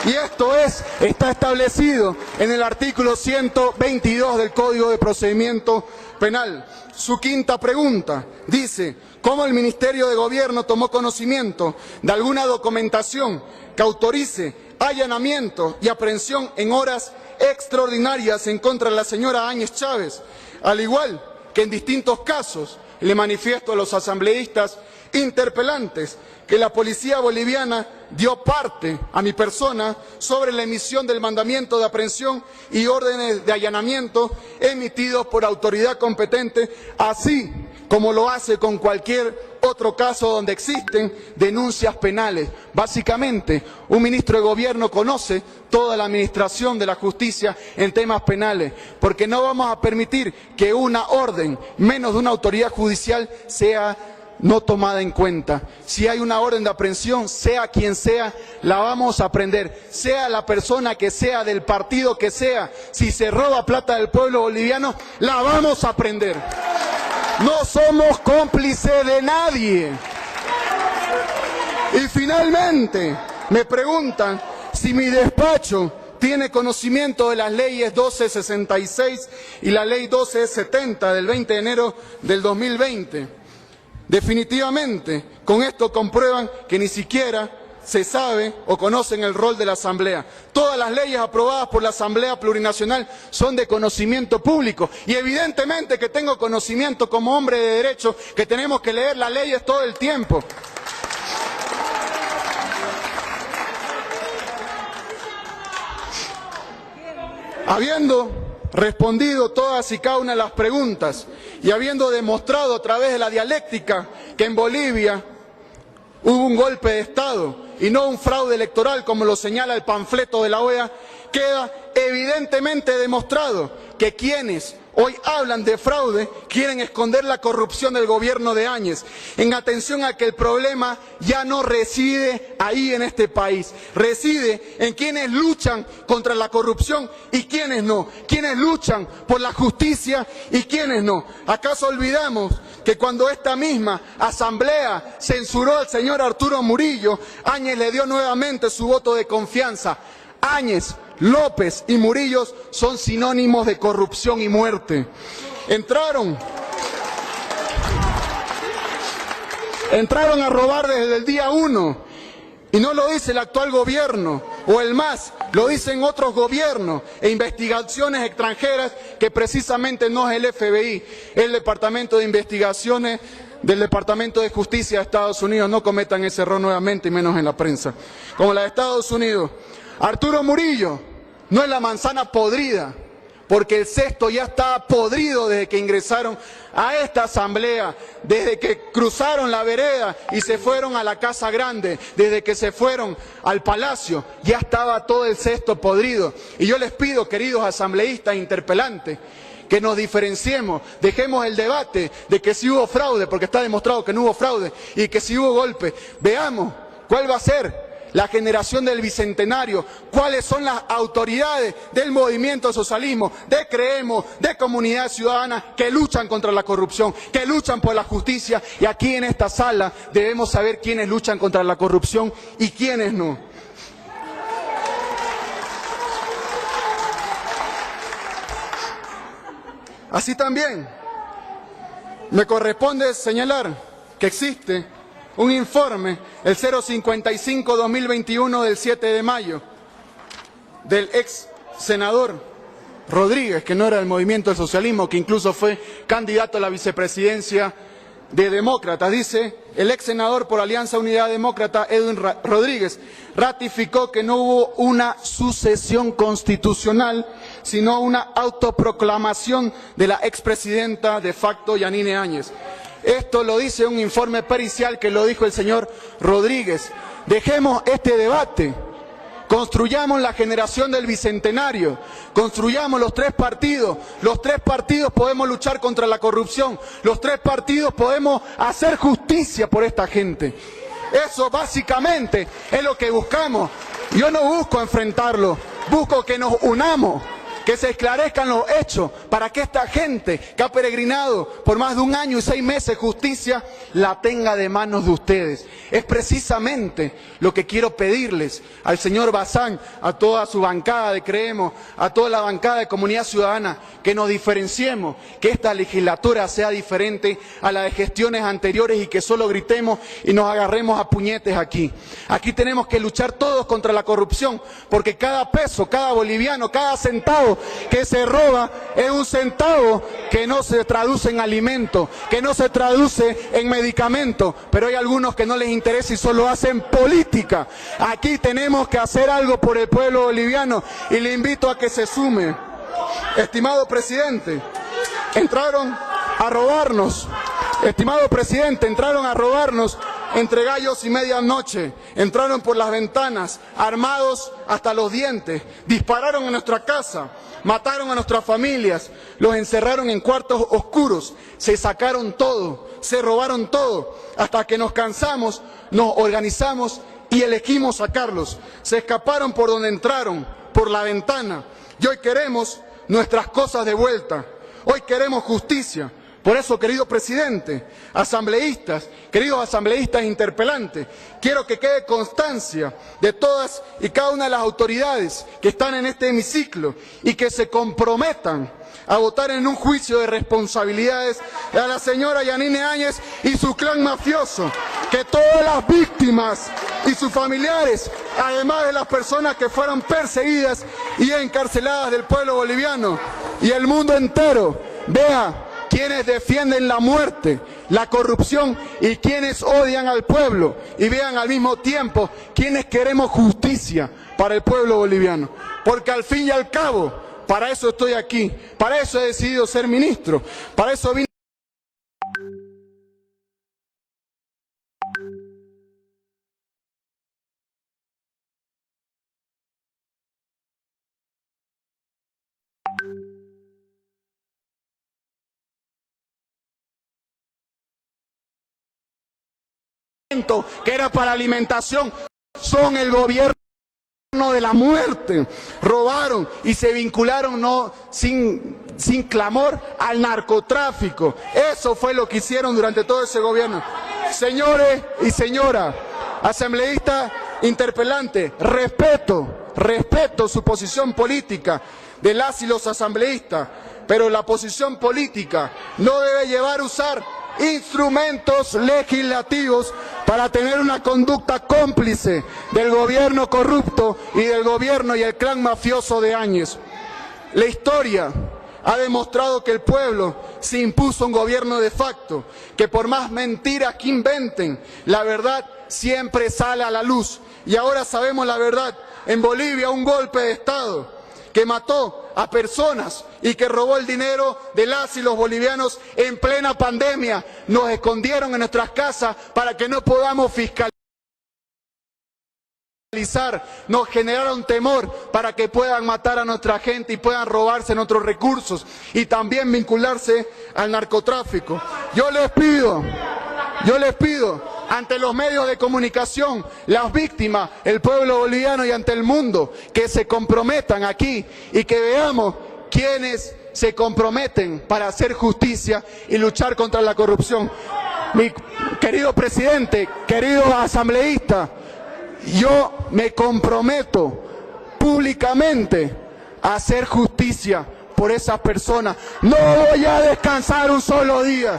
Y esto está establecido en el artículo 122 del Código de Procedimiento Penal. Su quinta pregunta dice: ¿cómo el Ministerio de Gobierno tomó conocimiento de alguna documentación que autorice allanamiento y aprehensión en horas extraordinarias en contra de la señora Áñez Chávez? Al igual que en distintos casos, le manifiesto a los asambleístas interpelantes que la policía boliviana dio parte a mi persona sobre la emisión del mandamiento de aprehensión y órdenes de allanamiento emitidos por autoridad competente, así como lo hace con cualquier otro caso donde existen denuncias penales. Básicamente, un ministro de Gobierno conoce toda la administración de la justicia en temas penales, porque no vamos a permitir que una orden, menos de una autoridad judicial, sea no tomada en cuenta. Si hay una orden de aprehensión, sea quien sea, la vamos a prender, sea la persona que sea, del partido que sea. Si se roba plata del pueblo boliviano, la vamos a prender. No somos cómplices de nadie. Y finalmente me preguntan si mi despacho tiene conocimiento de las leyes 1266 y la ley 1270 del 20 de enero del 2020. Definitivamente, con esto comprueban que ni siquiera se sabe o conocen el rol de la Asamblea. Todas las leyes aprobadas por la Asamblea Plurinacional son de conocimiento público y evidentemente que tengo conocimiento como hombre de derecho que tenemos que leer las leyes todo el tiempo. Habiendo respondido todas y cada una de las preguntas y habiendo demostrado a través de la dialéctica que en Bolivia hubo un golpe de Estado y no un fraude electoral como lo señala el panfleto de la OEA, queda evidentemente demostrado que quienes hoy hablan de fraude, quieren esconder la corrupción del gobierno de Áñez, en atención a que el problema ya no reside ahí en este país, reside en quienes luchan contra la corrupción y quienes no, quienes luchan por la justicia y quienes no. ¿Acaso olvidamos que cuando esta misma asamblea censuró al señor Arturo Murillo, Áñez le dio nuevamente su voto de confianza? Áñez, López y Murillo son sinónimos de corrupción y muerte. Entraron a robar desde el día 1 y no lo dice el actual gobierno o el MAS, lo dicen otros gobiernos e investigaciones extranjeras que precisamente no es el FBI, el Departamento de Investigaciones del Departamento de Justicia de Estados Unidos. No cometan ese error nuevamente y menos en la prensa, como la de Estados Unidos. Arturo Murillo no es la manzana podrida, porque el cesto ya estaba podrido desde que ingresaron a esta asamblea, desde que cruzaron la vereda y se fueron a la Casa Grande, desde que se fueron al Palacio, ya estaba todo el cesto podrido. Y yo les pido, queridos asambleístas interpelantes, que nos diferenciemos, dejemos el debate de que si hubo fraude, porque está demostrado que no hubo fraude, y que si hubo golpe. Veamos cuál va a ser la generación del Bicentenario, cuáles son las autoridades del movimiento socialismo, de Creemos, de Comunidad Ciudadana, que luchan contra la corrupción, que luchan por la justicia, y aquí en esta sala debemos saber quiénes luchan contra la corrupción y quiénes no. Así también me corresponde señalar que existe un informe, el 055-2021 del 7 de mayo, del ex senador Rodríguez, que no era del movimiento del socialismo, que incluso fue candidato a la vicepresidencia de Demócratas. Dice, el ex senador por Alianza Unidad Demócrata, Edwin Rodríguez, ratificó que no hubo una sucesión constitucional, sino una autoproclamación de la expresidenta de facto Yanine Áñez. Esto lo dice un informe pericial que lo dijo el señor Rodríguez. Dejemos este debate, construyamos la generación del Bicentenario, construyamos los tres partidos podemos luchar contra la corrupción, los tres partidos podemos hacer justicia por esta gente. Eso básicamente es lo que buscamos. Yo no busco enfrentarlo, busco que nos unamos, que se esclarezcan los hechos para que esta gente que ha peregrinado por más de 1 año y 6 meses justicia la tenga de manos de ustedes. Es precisamente lo que quiero pedirles al señor Bazán, a toda su bancada de Creemos, a toda la bancada de Comunidad Ciudadana, que nos diferenciemos, que esta legislatura sea diferente a la de gestiones anteriores y que solo gritemos y nos agarremos a puñetes aquí. Aquí tenemos que luchar todos contra la corrupción, porque cada peso, cada boliviano, cada centavo que se roba es un centavo que no se traduce en alimento, que no se traduce en medicamento, pero hay algunos que no les interesa y solo hacen política. Aquí tenemos que hacer algo por el pueblo boliviano y le invito a que se sume. Estimado presidente, entraron a robarnos. Estimado presidente, entraron a robarnos entre gallos y medianoche, entraron por las ventanas, armados hasta los dientes, dispararon en nuestra casa, mataron a nuestras familias, los encerraron en cuartos oscuros, se sacaron todo, se robaron todo, hasta que nos cansamos, nos organizamos y elegimos sacarlos. Se escaparon por donde entraron, por la ventana, y hoy queremos nuestras cosas de vuelta, hoy queremos justicia. Por eso, querido presidente, queridos asambleístas interpelantes, quiero que quede constancia de todas y cada una de las autoridades que están en este hemiciclo y que se comprometan a votar en un juicio de responsabilidades a la señora Yanine Áñez y su clan mafioso, que todas las víctimas y sus familiares, además de las personas que fueron perseguidas y encarceladas del pueblo boliviano y el mundo entero, vea quienes defienden la muerte, la corrupción y quienes odian al pueblo, y vean al mismo tiempo quienes queremos justicia para el pueblo boliviano, porque al fin y al cabo, para eso estoy aquí, para eso he decidido ser ministro, para eso vine que era para alimentación, son el gobierno de la muerte. Robaron y se vincularon sin clamor al narcotráfico. Eso fue lo que hicieron durante todo ese gobierno. Señores y señoras, asambleístas interpelantes, respeto su posición política de las y los asambleístas, pero la posición política no debe llevar a usar instrumentos legislativos para tener una conducta cómplice del gobierno corrupto y del gobierno y el clan mafioso de Áñez. La historia ha demostrado que el pueblo se impuso un gobierno de facto, que por más mentiras que inventen, la verdad siempre sale a la luz. Y ahora sabemos la verdad. En Bolivia un golpe de Estado que mató a personas y que robó el dinero de las y los bolivianos en plena pandemia. Nos escondieron en nuestras casas para que no podamos fiscalizar. Nos generaron temor para que puedan matar a nuestra gente y puedan robarse nuestros recursos y también vincularse al narcotráfico. Yo les pido ante los medios de comunicación, las víctimas, el pueblo boliviano y ante el mundo, que se comprometan aquí y que veamos quiénes se comprometen para hacer justicia y luchar contra la corrupción. Mi querido presidente, queridos asambleístas, yo me comprometo públicamente a hacer justicia por esas personas. No voy a descansar un solo día.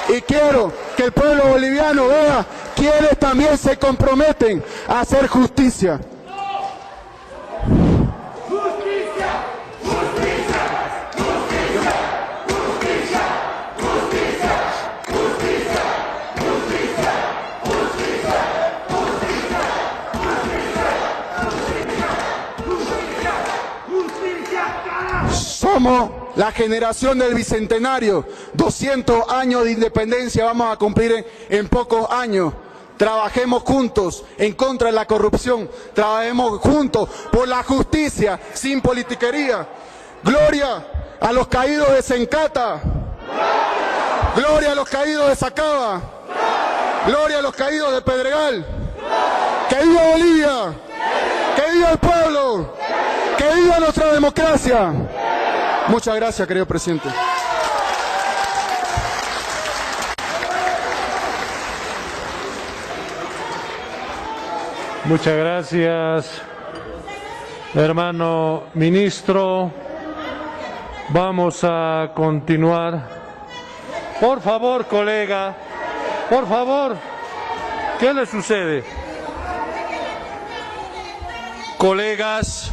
Y quiero que el pueblo boliviano vea quienes también se comprometen a hacer justicia. Somos la generación del Bicentenario, 200 años de independencia vamos a cumplir en pocos años. Trabajemos juntos en contra de la corrupción, trabajemos juntos por la justicia, sin politiquería. Gloria a los caídos de Sencata, gloria a los caídos de Sacaba, gloria a los caídos de Pedregal. ¡Que viva Bolivia! ¡Que viva el pueblo! ¡Que viva nuestra democracia! Muchas gracias, querido presidente. Muchas gracias, hermano ministro. Vamos a continuar. Por favor, colega, por favor, ¿qué le sucede? Colegas,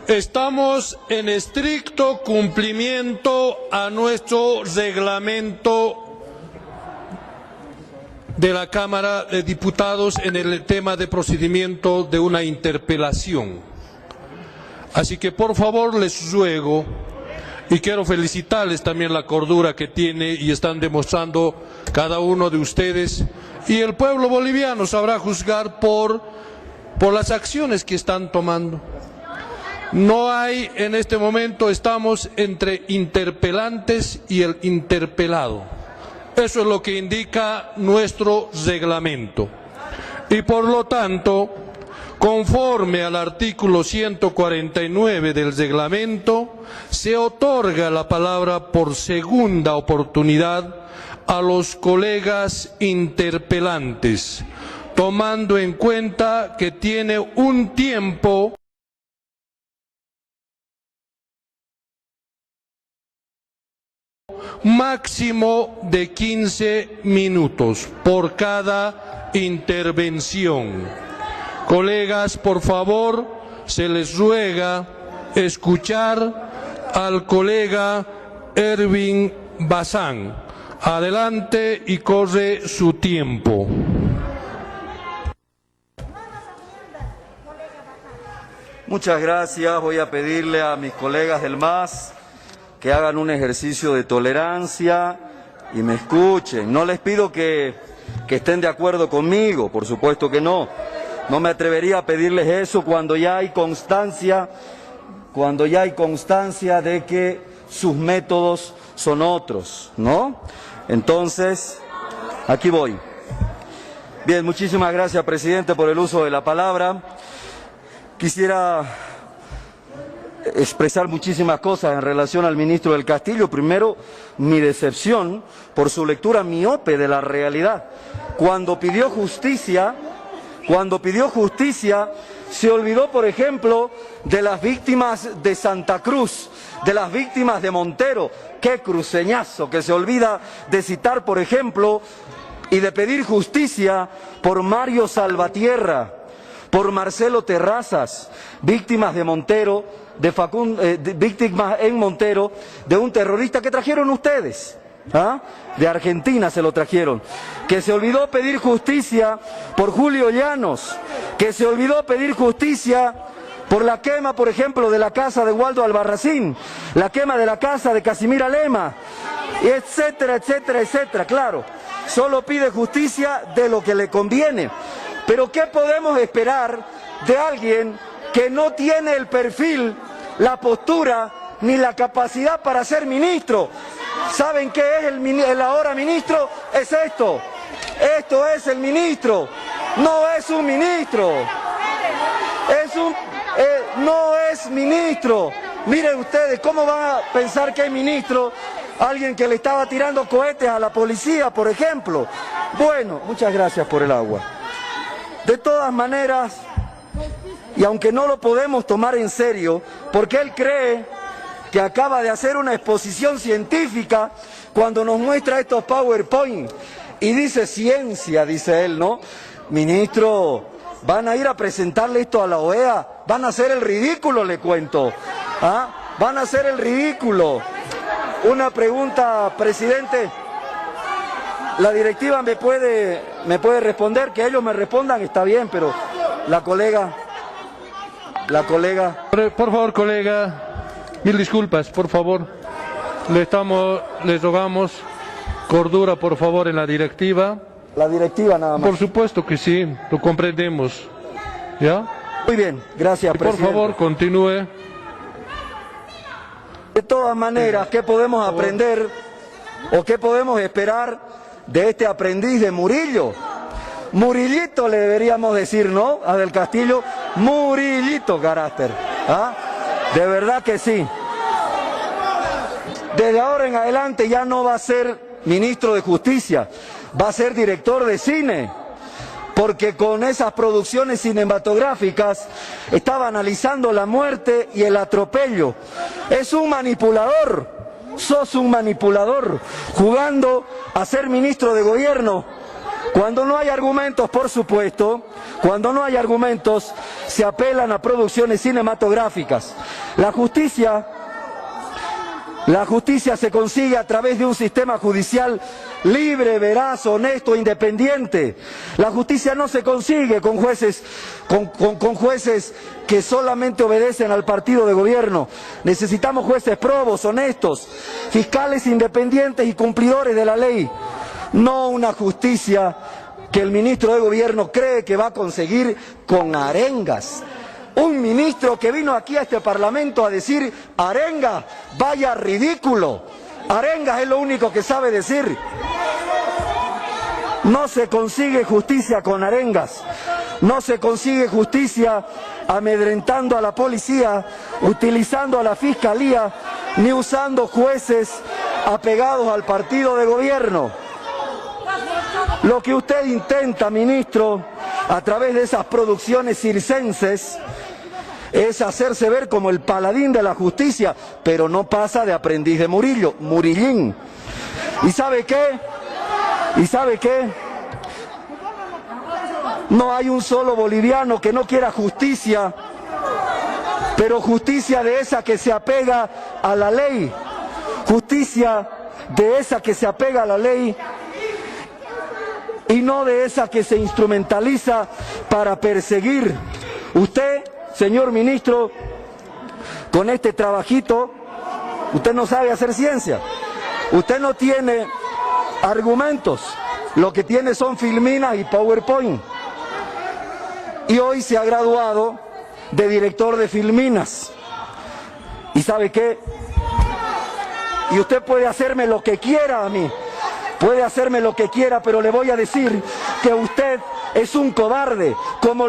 estamos en estricto cumplimiento a nuestro reglamento de la Cámara de Diputados en el tema de procedimiento de una interpelación. Así que por favor les ruego, y quiero felicitarles también la cordura que tiene y están demostrando cada uno de ustedes, y el pueblo boliviano sabrá juzgar por las acciones que están tomando. No hay en este momento, estamos entre interpelantes y el interpelado. Eso es lo que indica nuestro reglamento. Y por lo tanto, conforme al artículo 149 del reglamento, se otorga la palabra por segunda oportunidad a los colegas interpelantes, tomando en cuenta que tiene un tiempo máximo de 15 minutos por cada intervención. Colegas, por favor, se les ruega escuchar al colega Erwin Bazán. Adelante y corre su tiempo. Muchas gracias. Voy a pedirle a mis colegas del MAS que hagan un ejercicio de tolerancia y me escuchen. No les pido que estén de acuerdo conmigo, por supuesto que no. No me atrevería a pedirles eso cuando ya hay constancia de que sus métodos son otros, ¿no? Entonces, aquí voy. Bien, muchísimas gracias, presidente, por el uso de la palabra. Quisiera expresar muchísimas cosas en relación al ministro del Castillo. Primero, mi decepción por su lectura miope de la realidad. Cuando pidió justicia, se olvidó, por ejemplo, de las víctimas de Santa Cruz, de las víctimas de Montero. ¡Qué cruceñazo! Que se olvida de citar, por ejemplo, y de pedir justicia por Mario Salvatierra, por Marcelo Terrazas, víctimas de Montero, víctimas en Montero de un terrorista que trajeron ustedes, ¿ah? De Argentina se lo trajeron, que se olvidó pedir justicia por Julio Llanos, que se olvidó pedir justicia por la quema, por ejemplo, de la casa de Waldo Albarracín, la quema de la casa de Casimira Lema, etcétera, etcétera, etcétera. Claro, solo pide justicia de lo que le conviene. Pero ¿qué podemos esperar de alguien que no tiene el perfil, la postura ni la capacidad para ser ministro? ¿Saben qué es el ahora ministro? Es esto. Esto es el ministro. No es un ministro. No es ministro. Miren ustedes, ¿cómo van a pensar que es ministro alguien que le estaba tirando cohetes a la policía, por ejemplo? Bueno, muchas gracias por el agua. De todas maneras, y aunque no lo podemos tomar en serio, porque él cree que acaba de hacer una exposición científica cuando nos muestra estos PowerPoint y dice ciencia, dice él, ¿no? Ministro, van a ir a presentarle esto a la OEA, van a hacer el ridículo, le cuento, ¿ah? Van a hacer el ridículo. Una pregunta, presidente. La directiva me puede responder, que ellos me respondan, está bien, pero la colega. Por favor, colega, mil disculpas, por favor. Les rogamos cordura, por favor, en la directiva. La directiva nada más. Por supuesto que sí, lo comprendemos. ¿Ya? Muy bien, gracias, presidente. Por favor, continúe. De todas maneras, ¿qué podemos aprender o qué podemos esperar de este aprendiz de Murillo? Murillito le deberíamos decir, ¿no? A Del Castillo, Murillito carácter. ¿Ah? De verdad que sí. Desde ahora en adelante ya no va a ser ministro de Justicia, va a ser director de cine, porque con esas producciones cinematográficas estaba analizando la muerte y el atropello. Es un manipulador, sos un manipulador, jugando a ser ministro de gobierno. Cuando no hay argumentos, por supuesto, cuando no hay argumentos, se apelan a producciones cinematográficas. La justicia se consigue a través de un sistema judicial libre, veraz, honesto, independiente. La justicia no se consigue con jueces que solamente obedecen al partido de gobierno. Necesitamos jueces probos, honestos, fiscales independientes y cumplidores de la ley. No una justicia que el ministro de gobierno cree que va a conseguir con arengas. Un ministro que vino aquí a este parlamento a decir arenga, vaya ridículo. Arengas es lo único que sabe decir. No se consigue justicia con arengas. No se consigue justicia amedrentando a la policía, utilizando a la fiscalía, ni usando jueces apegados al partido de gobierno. Lo que usted intenta, ministro, a través de esas producciones circenses, es hacerse ver como el paladín de la justicia, pero no pasa de aprendiz de Murillo, Murillín. ¿Y sabe qué? No hay un solo boliviano que no quiera justicia, pero justicia de esa que se apega a la ley, justicia de esa que se apega a la ley, y no de esa que se instrumentaliza para perseguir. Usted, señor ministro, con este trabajito, usted no sabe hacer ciencia, usted no tiene argumentos, lo que tiene son filminas y PowerPoint. Y hoy se ha graduado de director de filminas. ¿Y sabe qué? Y usted puede hacerme lo que quiera a mí. Puede hacerme lo que quiera, pero le voy a decir que usted es un cobarde, como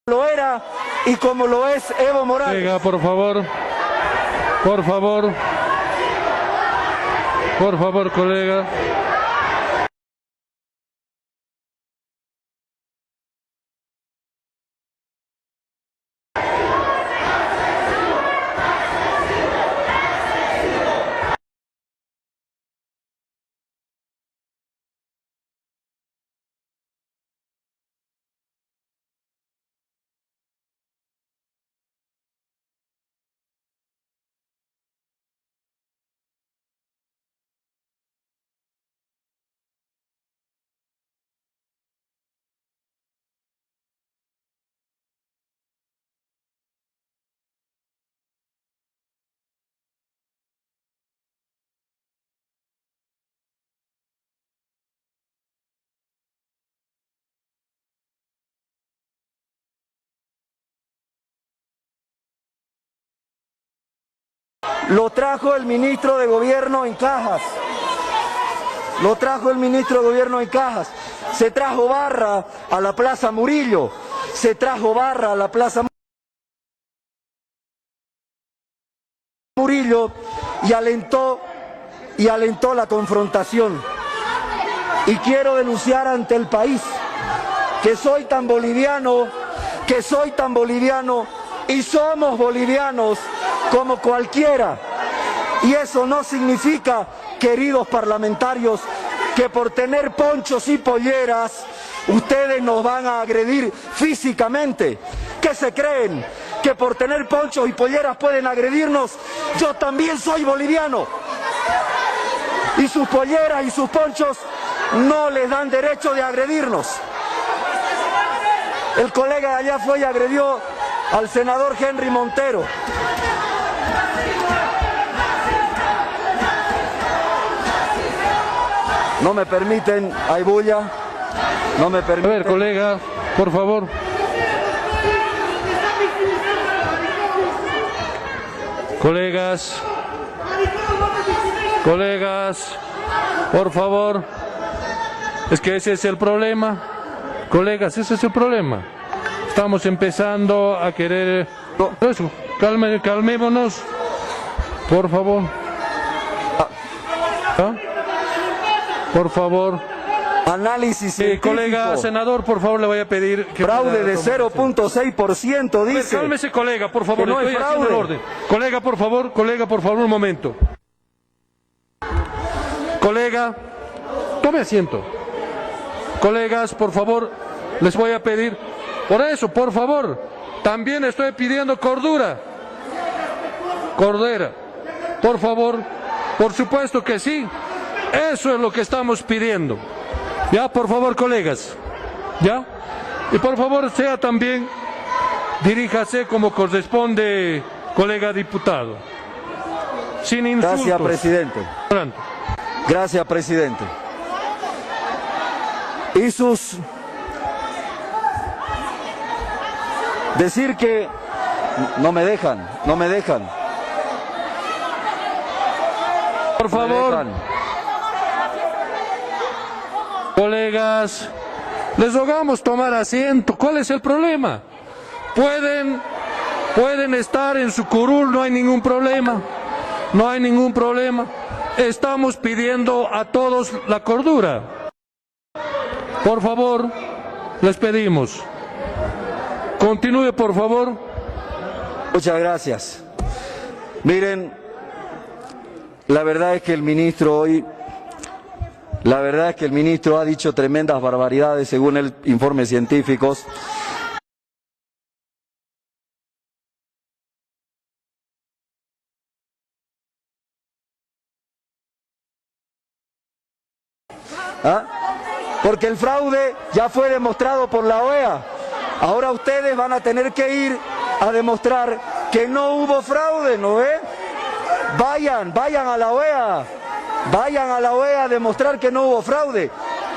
lo era y como lo es Evo Morales. Colega, por favor. Por favor. Por favor, colega. Lo trajo el ministro de Gobierno en cajas. Lo trajo el ministro de Gobierno en cajas. Se trajo barra a la Plaza Murillo. Se trajo barra a la Plaza Murillo y alentó la confrontación. Y quiero denunciar ante el país que soy tan boliviano y somos bolivianos como cualquiera. Y eso no significa, queridos parlamentarios, que por tener ponchos y polleras ustedes nos van a agredir físicamente. ¿Qué se creen? ¿Que por tener ponchos y polleras pueden agredirnos? Yo también soy boliviano. Y sus polleras y sus ponchos no les dan derecho de agredirnos. El colega de allá fue y agredió al senador Henry Montero. No me permiten, hay bulla, no me permiten. A ver, colega, por favor. Colegas, por favor. Es que ese es el problema. Colegas, ese es el problema. Estamos empezando a querer... Eso, calmémonos. Por favor. ¿Ah? Por favor. Análisis científico. Colega senador, por favor, le voy a pedir que... Fraude de 0.6%, dice. Cálmese, colega, por favor, que no hay estoy haciendo el fraude. orden. Colega, por favor, un momento. Colega, tome asiento. Colegas, por favor, les voy a pedir... Por eso, por favor, también estoy pidiendo cordura. Cordera, por favor, por supuesto que sí. Eso es lo que estamos pidiendo. Ya, por favor, colegas. Ya. Y por favor, sea también, diríjase como corresponde, colega diputado. Sin insultos. Gracias, presidente. Adelante. Gracias, presidente. Y sus... Decir que... No me dejan. Por favor. Colegas, les rogamos tomar asiento. ¿Cuál es el problema? Pueden estar en su curul, no hay ningún problema. No hay ningún problema. Estamos pidiendo a todos la cordura. Por favor, les pedimos. Continúe, por favor. Muchas gracias. Miren, la verdad es que el ministro hoy... La verdad es que el ministro ha dicho tremendas barbaridades según el informe científicos. ¿Ah? Porque el fraude ya fue demostrado por la OEA. Ahora ustedes van a tener que ir a demostrar que no hubo fraude, ¿no ve? Vayan a la OEA. Vayan a la OEA a demostrar que no hubo fraude.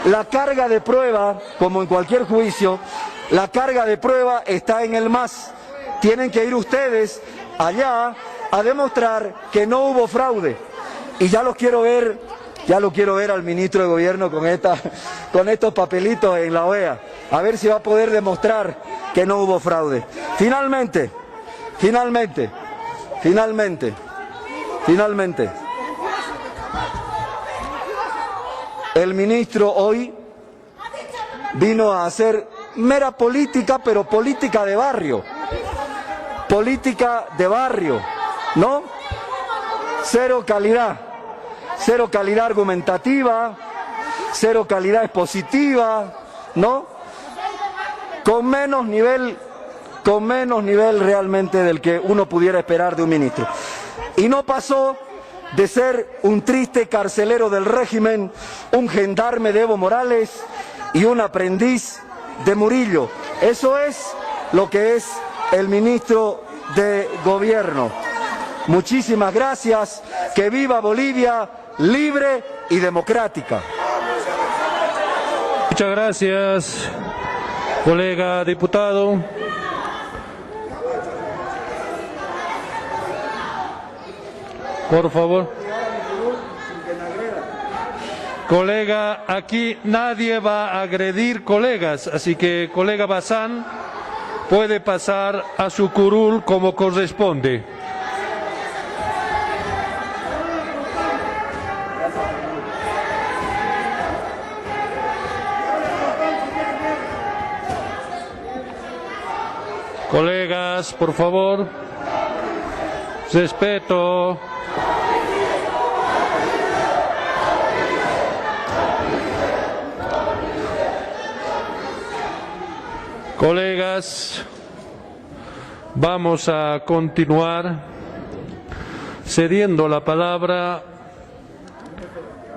La carga de prueba, como en cualquier juicio, la carga de prueba está en el MAS. tienen que ir ustedes allá a demostrar que no hubo fraude. Y ya lo quiero ver al ministro de Gobierno con estos papelitos en la OEA, a ver si va a poder demostrar que no hubo fraude. Finalmente, el ministro hoy vino a hacer mera política, pero política de barrio, ¿no? Cero calidad argumentativa, cero calidad expositiva, ¿no? Con menos nivel realmente del que uno pudiera esperar de un ministro. Y no pasó de ser un triste carcelero del régimen, un gendarme de Evo Morales y un aprendiz de Murillo. Eso es lo que es el ministro de Gobierno. Muchísimas gracias. Que viva Bolivia libre y democrática. Muchas gracias, colega diputado. Por favor. Colega, aquí nadie va a agredir colegas, así que colega Bazán puede pasar a su curul como corresponde. Colegas, por favor, respeto. Colegas, vamos a continuar cediendo la palabra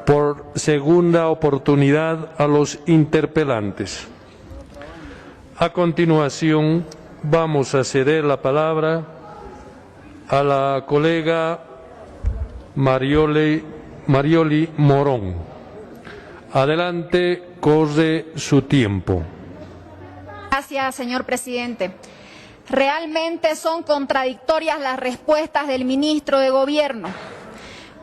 por segunda oportunidad a los interpelantes. A continuación, vamos a ceder la palabra a la colega Marioli Morón. Adelante, corre su tiempo. Gracias, señor presidente. Realmente son contradictorias las respuestas del ministro de Gobierno.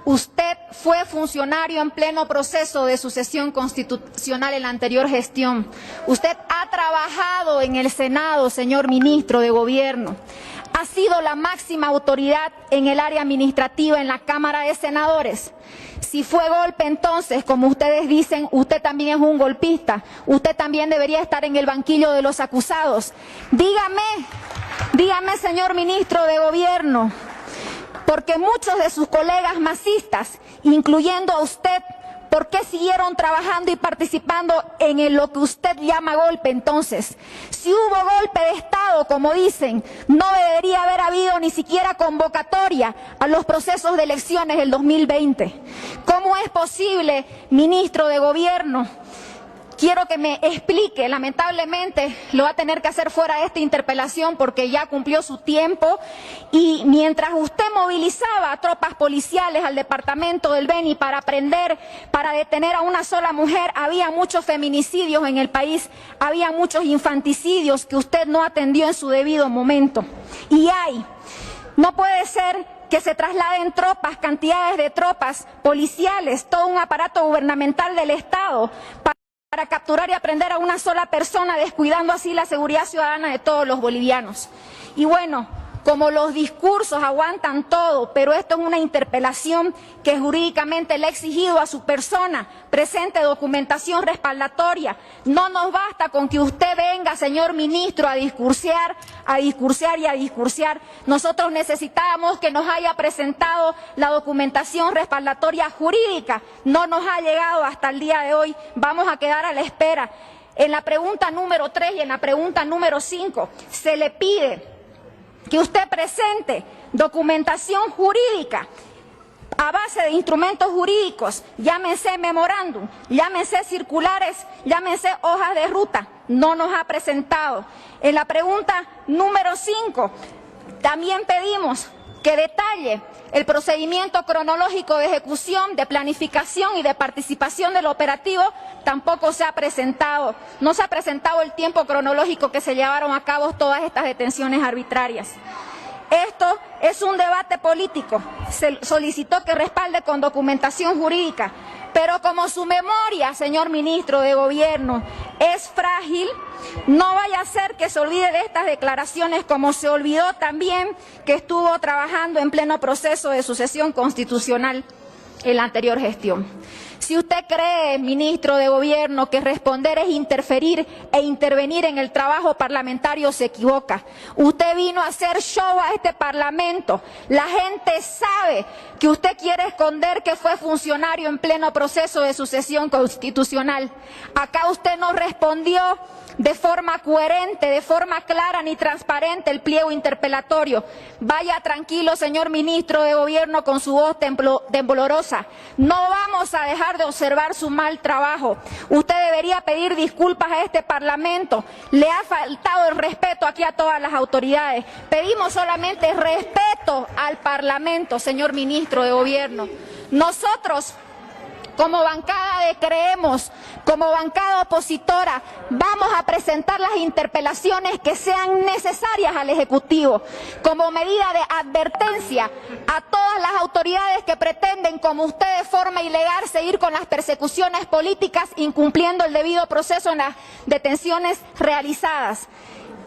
Usted fue funcionario en pleno proceso de sucesión constitucional en la anterior gestión. Usted ha trabajado en el Senado, señor ministro de Gobierno. Ha sido la máxima autoridad en el área administrativa en la Cámara de Senadores. Si fue golpe, entonces, como ustedes dicen, usted también es un golpista. Usted también debería estar en el banquillo de los acusados. Dígame, señor ministro de Gobierno, porque muchos de sus colegas masistas, incluyendo a usted, ¿por qué siguieron trabajando y participando en lo que usted llama golpe entonces? Si hubo golpe de Estado, como dicen, no debería haber habido ni siquiera convocatoria a los procesos de elecciones del 2020. ¿Cómo es posible, ministro de Gobierno? Quiero que me explique, lamentablemente lo va a tener que hacer fuera de esta interpelación porque ya cumplió su tiempo, y mientras usted movilizaba a tropas policiales al departamento del Beni para detener a una sola mujer, había muchos feminicidios en el país, había muchos infanticidios que usted no atendió en su debido momento. No puede ser que se trasladen cantidades de tropas policiales, todo un aparato gubernamental del Estado, para capturar y aprender a una sola persona, descuidando así la seguridad ciudadana de todos los bolivianos. Y bueno, como los discursos aguantan todo, pero esto es una interpelación que jurídicamente le ha exigido a su persona, presente documentación respaldatoria. No nos basta con que usted venga, señor ministro, a discursear. Nosotros necesitábamos que nos haya presentado la documentación respaldatoria jurídica. No nos ha llegado hasta el día de hoy. Vamos a quedar a la espera. En la pregunta número 3 y en la pregunta número 5 se le pide que usted presente documentación jurídica a base de instrumentos jurídicos, llámense memorándum, llámense circulares, llámense hojas de ruta. No nos ha presentado. En la pregunta número 5 también pedimos que detalle el procedimiento cronológico de ejecución, de planificación y de participación del operativo, tampoco se ha presentado. No se ha presentado el tiempo cronológico que se llevaron a cabo todas estas detenciones arbitrarias. Esto es un debate político. Se solicitó que respalde con documentación jurídica, pero como su memoria, señor ministro de Gobierno, es frágil, no vaya a ser que se olvide de estas declaraciones, como se olvidó también que estuvo trabajando en pleno proceso de sucesión constitucional en la anterior gestión. Si usted cree, ministro de Gobierno, que responder es interferir e intervenir en el trabajo parlamentario, se equivoca. Usted vino a hacer show a este Parlamento. La gente sabe que usted quiere esconder que fue funcionario en pleno proceso de sucesión constitucional. Acá usted no respondió de forma coherente, de forma clara ni transparente el pliego interpelatorio. Vaya tranquilo, señor ministro de Gobierno, con su voz temblorosa. No vamos a dejar de observar su mal trabajo. Usted debería pedir disculpas a este Parlamento. Le ha faltado el respeto aquí a todas las autoridades. Pedimos solamente respeto al Parlamento, señor ministro de Gobierno. Nosotros, como bancada de Creemos, como bancada opositora, vamos a presentar las interpelaciones que sean necesarias al Ejecutivo, como medida de advertencia a todas las autoridades que pretenden, como usted, de forma ilegal, seguir con las persecuciones políticas, incumpliendo el debido proceso en las detenciones realizadas.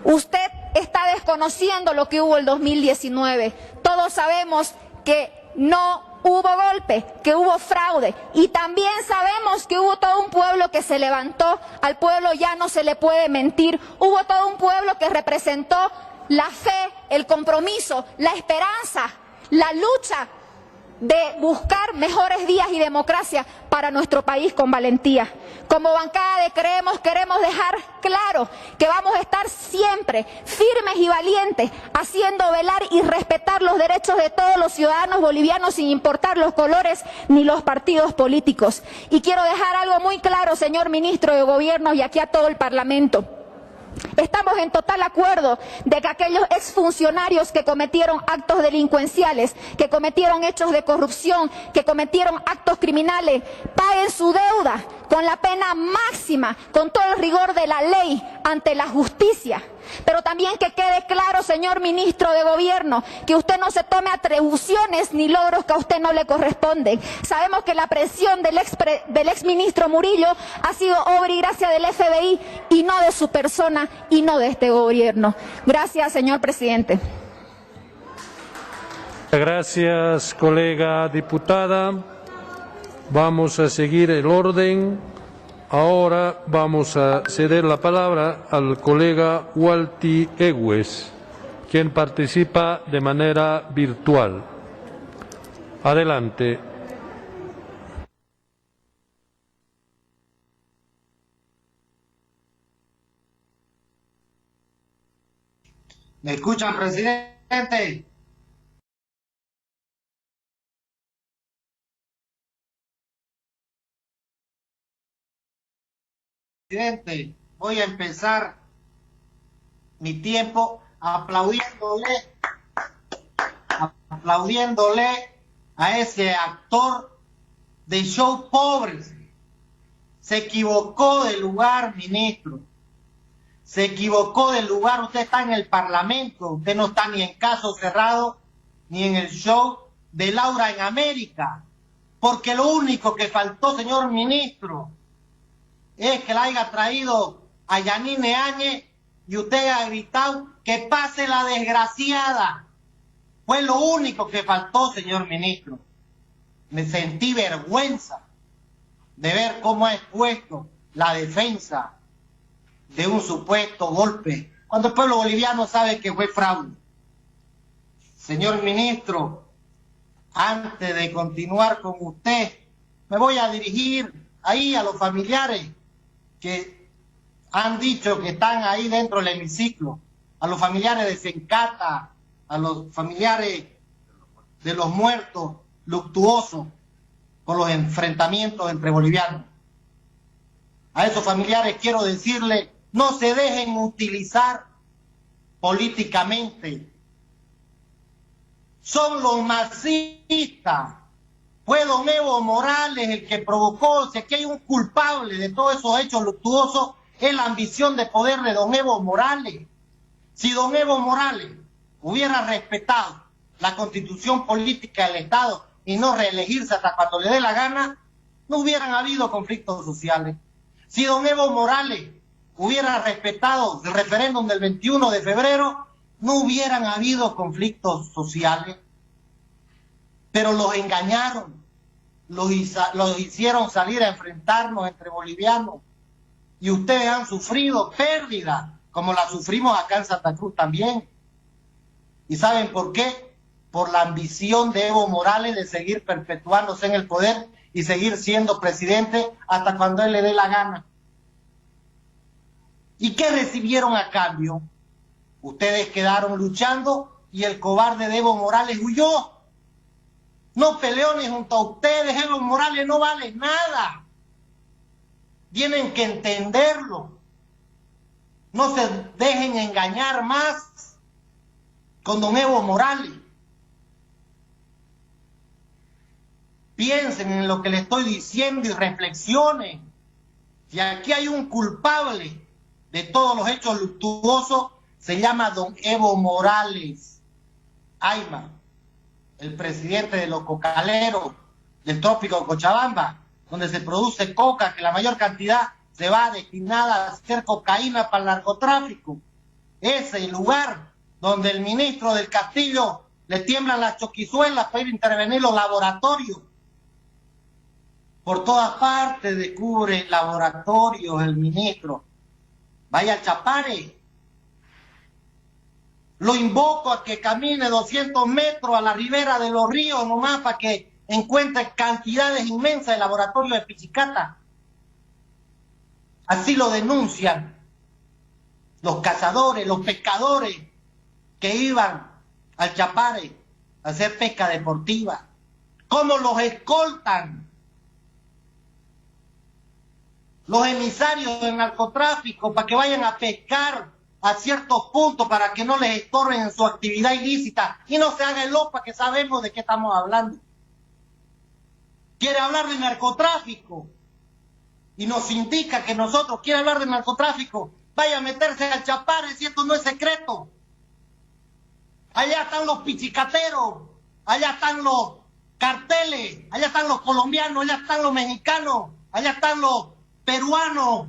Usted está desconociendo lo que hubo el 2019. Todos sabemos que no hubo golpe, que hubo fraude, y también sabemos que hubo todo un pueblo que se levantó. Al pueblo ya no se le puede mentir. Hubo todo un pueblo que representó la fe, el compromiso, la esperanza, la lucha de buscar mejores días y democracia para nuestro país con valentía. Como bancada de Creemos, queremos dejar claro que vamos a estar siempre firmes y valientes, haciendo velar y respetar los derechos de todos los ciudadanos bolivianos, sin importar los colores ni los partidos políticos. Y quiero dejar algo muy claro, señor ministro de Gobierno, y aquí a todo el Parlamento. Estamos en total acuerdo de que aquellos exfuncionarios que cometieron actos delincuenciales, que cometieron hechos de corrupción, que cometieron actos criminales, paguen su deuda con la pena máxima, con todo el rigor de la ley ante la justicia. Pero también que quede claro, señor ministro de Gobierno, que usted no se tome atribuciones ni logros que a usted no le corresponden. Sabemos que la presión del exministro Murillo ha sido obra y gracia del FBI y no de su persona y no de este Gobierno. Gracias, señor presidente. Gracias, colega diputada. Vamos a seguir el orden. Ahora vamos a ceder la palabra al colega Walti Egues, quien participa de manera virtual. Adelante. ¿Me escuchan, presidente? Presidente, voy a empezar mi tiempo aplaudiéndole a ese actor de show pobres. Se equivocó de lugar, ministro. Se equivocó del lugar. Usted está en el Parlamento. Usted no está ni en Caso Cerrado ni en el show de Laura en América. Porque lo único que faltó, señor ministro, es que la haya traído a Yanine Áñez y usted ha gritado que pase la desgraciada. Fue lo único que faltó, señor ministro. Me sentí vergüenza de ver cómo ha expuesto la defensa de un supuesto golpe, cuando el pueblo boliviano sabe que fue fraude. Señor ministro, antes de continuar con usted, me voy a dirigir ahí a los familiares que han dicho que están ahí dentro del hemiciclo, a los familiares de Sencata, a los familiares de los muertos luctuosos por los enfrentamientos entre bolivianos. A esos familiares quiero decirle, no se dejen utilizar políticamente. son los masistas. Fue don Evo Morales el que provocó. Si aquí hay un culpable de todos esos hechos luctuosos, es la ambición de poder de don Evo Morales. Si don Evo Morales hubiera respetado la constitución política del Estado y no reelegirse hasta cuando le dé la gana, no hubieran habido conflictos sociales. Si don Evo Morales hubiera respetado el referéndum del 21 de febrero, no hubieran habido conflictos sociales. Pero los engañaron, los hicieron salir a enfrentarnos entre bolivianos. Y ustedes han sufrido pérdida, como la sufrimos acá en Santa Cruz también. ¿Y saben por qué? Por la ambición de Evo Morales de seguir perpetuándose en el poder y seguir siendo presidente hasta cuando él le dé la gana. ¿Y qué recibieron a cambio? Ustedes quedaron luchando y el cobarde de Evo Morales huyó. No peleó ni junto a ustedes. Evo Morales no vale nada. Tienen que entenderlo. No se dejen engañar más con don Evo Morales. Piensen en lo que les estoy diciendo y reflexionen. Si aquí hay un culpable de todos los hechos luctuosos, se llama don Evo Morales. Ayma, el presidente de los cocaleros del trópico de Cochabamba, donde se produce coca, que la mayor cantidad se va destinada a hacer cocaína para el narcotráfico. Ese lugar donde el ministro del Castillo le tiemblan las choquizuelas para ir a intervenir los laboratorios. Por todas partes descubre laboratorios el ministro. Vaya al Chapare. Lo invoco a que camine 200 metros a la ribera de los ríos nomás para que encuentre cantidades inmensas de laboratorios de pichicata. Así lo denuncian los cazadores, los pescadores que iban al Chapare a hacer pesca deportiva. ¿Cómo los escoltan los emisarios del narcotráfico para que vayan a pescar a ciertos puntos para que no les estorben en su actividad ilícita y no se haga el lopa, que sabemos de qué estamos hablando? Quiere hablar de narcotráfico y nos indica que nosotros quiere hablar de narcotráfico, vaya a meterse al Chapare si esto no es secreto. Allá están los pichicateros, allá están los carteles, allá están los colombianos, allá están los mexicanos, allá están los peruanos,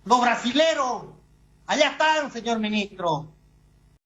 los brasileros, allá están, señor ministro.